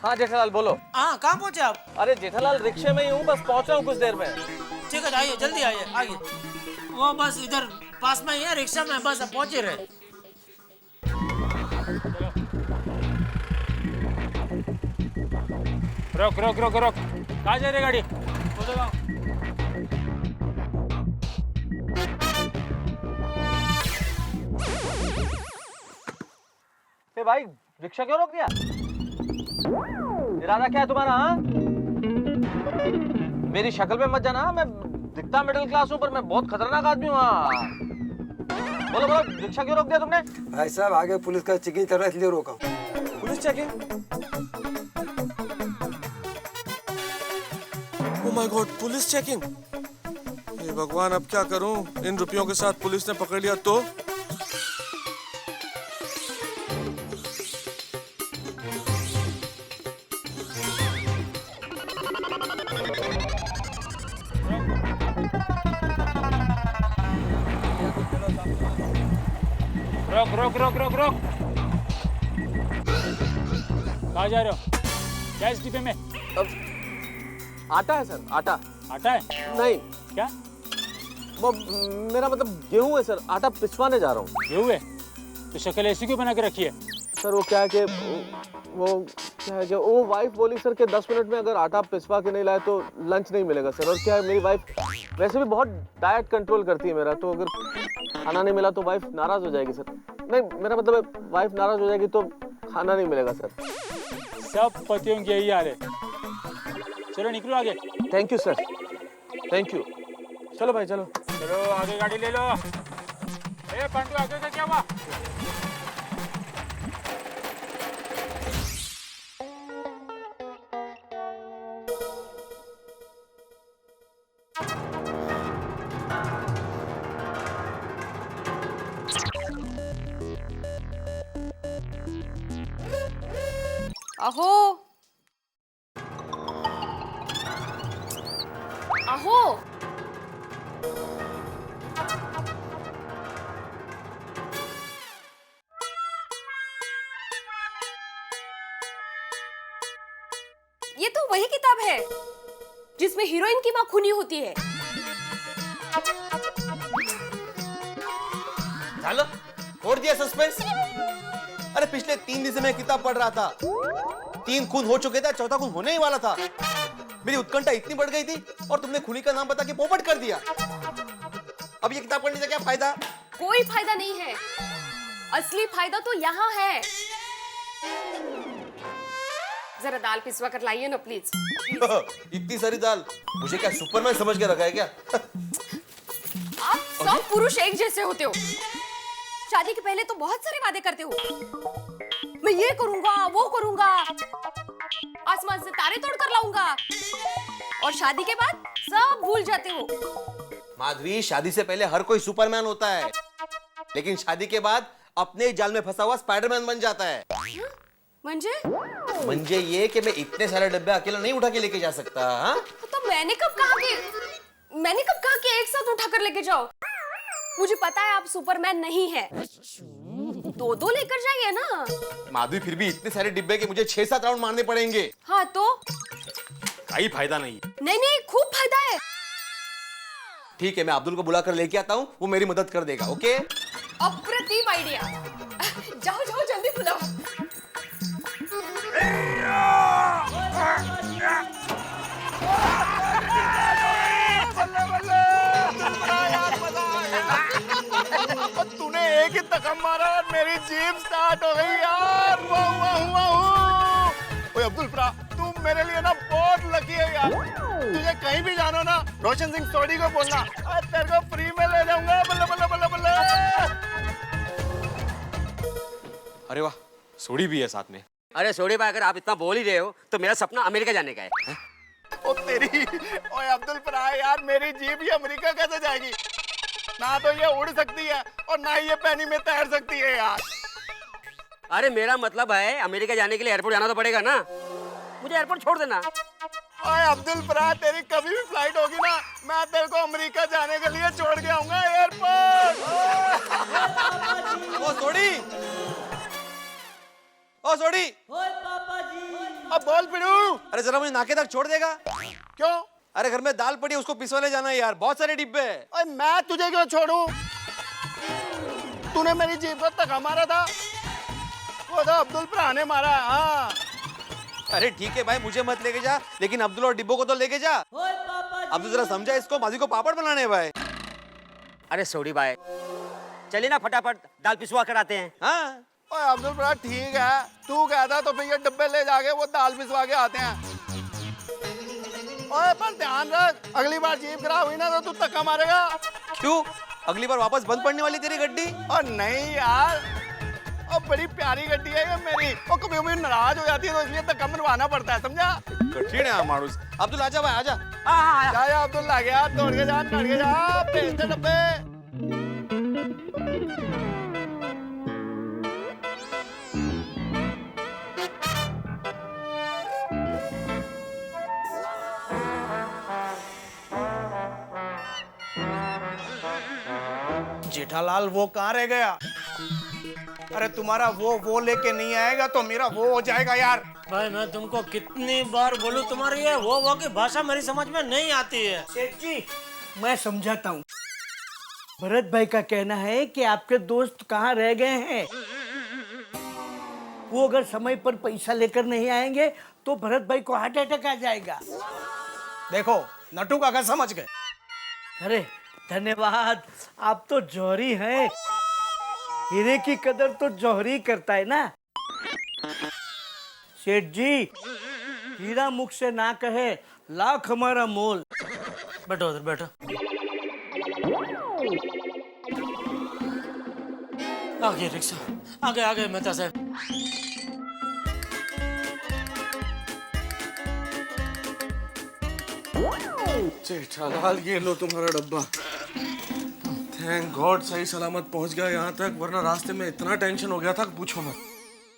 हाँ जेठालाल बोलो। हाँ, कहाँ पहुंचे आप? अरे जेठालाल रिक्शे में ही हूँ, बस पहुंच रहा हूँ कुछ देर में। ठीक है, आइए, जल्दी आइए, आइए। वो बस इधर पास में ही है, रिक्शा में, बस पहुंच ही रहे। रोक रोक रोक रोक, कहाँ जा रही गाड़ी? भाई रिक्शा क्यों रोक दिया? इरादा क्या है तुम्हारा? हाँ, मेरी शक्ल पे मत जाना। मैं दिखता मिडिल क्लास हूँ पर मैं बहुत खतरनाक आदमी हूँ। बोलो बोलो, रिक्शा क्यों रोक दिया तुमने? भाई साहब आगे पुलिस का चेकिंग कर रहा है इसलिए रोका। Police checking? Oh my God, police checking! हे भगवान, अब क्या करूं? इन रुपयों के साथ पुलिस ने पकड़ लिया तो? रोक रोक रोक रोक रोक, कहाँ जा रहे हो? क्या इस डिब्बे में? आटा है सर, आटा। आटा है? नहीं। क्या? वो मेरा मतलब गेहूं है सर, आटा पिसवाने जा रहा हूँ। गेहूं है? तो शक्ल ऐसी क्यों बना के रखी है? सर वो क्या है कि वो वाइफ बोली सर कि 10 मिनट में अगर आटा पिसवा के नहीं लाए तो लंच नहीं मिलेगा सर। और क्या है, मेरी वाइफ वैसे भी बहुत डाइट कंट्रोल करती है मेरा, तो अगर खाना नहीं मिला तो वाइफ नाराज हो जाएगी सर। नहीं, मेरा मतलब वाइफ नाराज हो जाएगी तो खाना नहीं मिलेगा सर। सब पतियों की यही हाल है। चलो निकलो आगे। Thank you sir, thank you. चलो भाई चलो। चलो आगे गाड़ी ले लो। ए पंटू, आगे का क्या हुआ? अहो अहो, ये तो वही किताब है जिसमें हीरोइन की माँ खूनी होती है। चलो छोड़ दिया सस्पेंस। अरे पिछले 3 दिन से मैं किताब पढ़ रहा था। 3 खून हो चुके थे, चौथा खून होने ही वाला था। मेरी उत्कंठा इतनी बढ़ गई थी और तुमने खूनी का नाम बता के पोपट कर दिया। अब ये किताब पढ़ने से क्या फायदा? कोई फायदा नहीं है, असली फायदा तो यहाँ है। जरा दाल पिसवा कर लाइए ना प्लीज। इतनी सारी दाल? मुझे क्या सुपरमैन समझ के रखा है क्या? आप सब पुरुष एक जैसे होते हो। शादी के पहले तो बहुत सारे वादे करते हो, मैं ये करूंगा वो करूंगा, आसमान से तारे तोड़ कर लाऊंगा, और शादी के बाद सब भूल जाते हो। माधवी, शादी से पहले हर कोई सुपरमैन होता है, लेकिन शादी के बाद अपने जाल में फंसा हुआ स्पाइडरमैन बन जाता है। मंजे ये कि मैं इतने सारे डब्बे अकेला नहीं उठा के लेके जा सकता। हाँ? तो मैंने कब कहा कि एक साथ उठा कर लेके जाओ? मुझे पता है आप सुपरमैन नहीं है, 2-2 लेकर जाइए ना। माधवी, फिर भी इतने सारे डिब्बे के मुझे 6-7 राउंड मारने पड़ेंगे। हाँ तो? कोई फायदा नहीं। नहीं, खूब फायदा है। ठीक है, मैं अब्दुल को बुला कर लेके आता हूँ, वो मेरी मदद कर देगा। ओके? अप्रतिम आइडिया। जाओ जाओ जल्दी बुलाओ। तूने एक ही तकम मारा और मेरी जीप स्टार्ट हो गई यार। ओए अब्दुल फरा, तू मेरे लिए ना बहुत लकी है यार। तुझे कहीं भी जाना ना, रोशन सिंह सोडी को बोलना, तेरे को फ्री में ले जाऊंगा। बल्ले बल्ले बल्ले बल्ले। अरे वाह, सोडी भी है साथ में। अरे सोडी भाई, अगर आप इतना बोल ही रहे हो तो मेरा सपना अमेरिका जाने का है। ओ तेरी, ओए अब्दुल फरा यार, मेरी जीप ही अमेरिका कैसे जाएगी? ना तो ये उड़ सकती है और ना ही ये पानी में तैर सकती है यार। अरे मेरा मतलब है, अमेरिका जाने के लिए एयरपोर्ट जाना तो पड़ेगा ना, मुझे एयरपोर्ट छोड़ देना। ओए अब्दुल फरा, तेरी कभी भी फ्लाइट होगी ना, मैं तेरे को अमेरिका जाने के लिए छोड़ के आऊंगा एयरपोर्ट। ओ सोडी, ओ सोडी, अब बोल पिड़ू। अरे जरा मुझे नाके तक छोड़ देगा? क्यों? अरे घर में दाल पड़ी है, उसको पिसवाने जाना है यार, बहुत सारे डिब्बे हैं। ओए मैं तुझे क्यों छोड़ूं? तूने मेरी जीप को धक्का मारा था, वो तो अब्दुल फरा ने मारा। हाँ। अरे ठीक है भाई, मुझे मत लेके जा, लेकिन अब्दुल और डिब्बो को तो लेके जा। अब्दुल जरा समझा इसको, माजी को पापड़ बनाने हैं भाई। अरे सोडी भाई, चलिए ना फटाफट दाल पिसवा कर आते हैं। हाँ? ओए अब्दुल फरा ठीक है, तू कहता तो फिर ये डब्बे ले जाके वो दाल पिसवा के आते हैं। ओए पर ध्यान रख, अगली बार जीप खराब हुई ना तो तू धक्का मारेगा। क्यों? अगली बार वापस बंद पड़ने वाली तेरी गड्डी? और नहीं यार, और बड़ी प्यारी गड्डी है ये मेरी, और कभी कभी नाराज हो जाती है तो इसलिए धक्का मरवाना पड़ता है, समझा? कठिन है मानुस। अब्दुल आजा भाई, आजा। जा अब्दुल, आ गया, दौड़ के जा, भेज दे डब्बे। जेठालाल वो कहाँ रह गया? अरे तुम्हारा वो लेके नहीं आएगा तो मेरा वो हो जाएगा यार। भाई मैं तुमको कितनी बार बोलूं, तुम्हारी ये वो की भाषा मेरी समझ में नहीं आती है। सेठ जी मैं समझाता हूँ। भरत भाई का कहना है कि आपके दोस्त कहाँ रह गए हैं। वो अगर समय पर पैसा लेकर नहीं आएंगे तो भरत भाई को हार्ट अटैक आ जाएगा। देखो नटू काका समझ गए। अरे धन्यवाद, आप तो जौहरी हैं। हीरे की कदर तो जौहरी करता है ना। सेठ जी हीरा मुख से ना कहे लाख हमारा मोल। बैठो उधर बैठो। आगे रिक्शा, आगे आगे मेहता साहब। जेठालाल ये लो तुम्हारा डब्बा। थैंक गॉड सही सलामत पहुंच गया यहाँ तक, वरना रास्ते में इतना टेंशन हो गया था कि पूछो मत।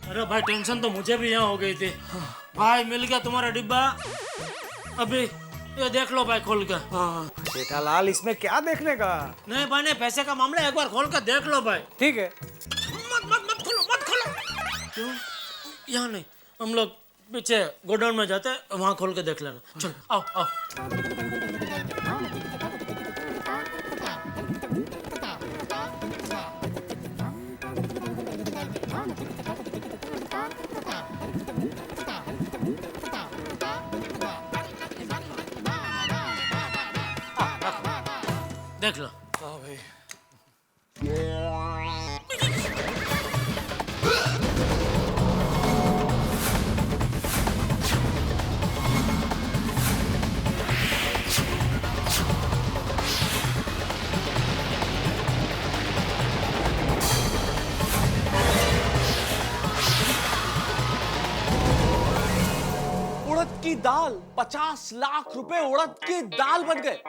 अरे भाई टेंशन तो मुझे भी यहाँ हो गई थी। भाई मिल गया तुम्हारा डिब्बा। अभी ये देख लो भाई खोल के। जेठालाल इसमें क्या देखने का? नहीं भाई नहीं, पैसे का मामला एक बार खोल के देख लो भाई। ठीक है। मत खोलो। क्यों? यहाँ नहीं, हम लोग पीछे गोडाउन में जाते हैं, वहाँ खोल के देख लेना। चलो आओ। देख लो। हाँ भाई। उड़द की दाल, 50 लाख रुपए उड़द की दाल बन गए।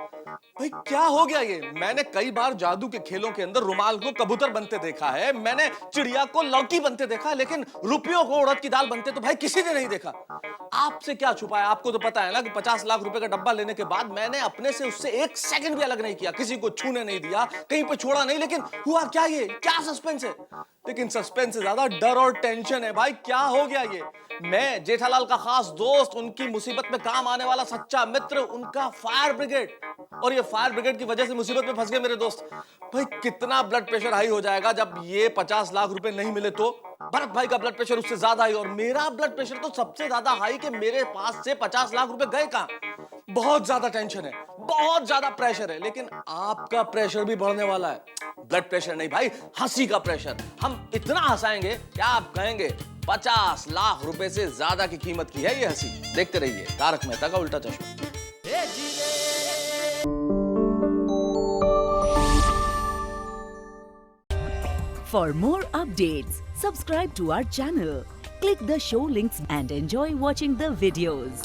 भाई क्या हो गया ये? मैंने कई बार जादू के खेलों के अंदर रुमाल को कबूतर बनते देखा है, मैंने चिड़िया को लौकी बनते देखा है, लेकिन रुपयों को उड़द की दाल बनते तो भाई किसी ने नहीं देखा। आपसे क्या छुपाया? आपको तो पता है ना कि 50 लाख रुपए का डब्बा लेने के बाद मैंने अपने से उससे 1 सेकंड भी अलग नहीं किया, किसी को छूने नहीं दिया, कहीं पे छोड़ा नहीं। लेकिन हुआ क्या? ये क्या सस्पेंस है? लेकिन सस्पेंस से ज्यादा डर और टेंशन है। भाई क्या हो गया ये? मैं जेठालाल का खास दोस्त, उनकी मुसीबत में काम आने वाला सच्चा मित्र, उनका फायर ब्रिगेड, और ये फायर ब्रिगेड की वजह से मुसीबत में फंस गए मेरे दोस्त। भाई कितना ब्लड प्रेशर हाई हो जाएगा जब ये 50 लाख रुपए नहीं मिले तो। भरत भाई का ब्लड प्रेशर उससे ज्यादा हाई, और मेरा ब्लड प्रेशर तो सबसे ज्यादा हाई कि मेरे पास से 50 लाख रुपए गए कहां। बहुत ज्यादा टेंशन है, बहुत ज्यादा प्रेशर है। लेकिन आपका प्रेशर भी बढ़ने वाला है। ब्लड प्रेशर नहीं भाई, हंसी का प्रेशर। हम इतना हंसाएंगे क्या आप कहेंगे 50 लाख रुपए से ज्यादा की कीमत की है ये हंसी। देखते रहिए तारक मेहता का उल्टा चश्मा। For more updates, subscribe to our channel, click the show links and enjoy watching the videos.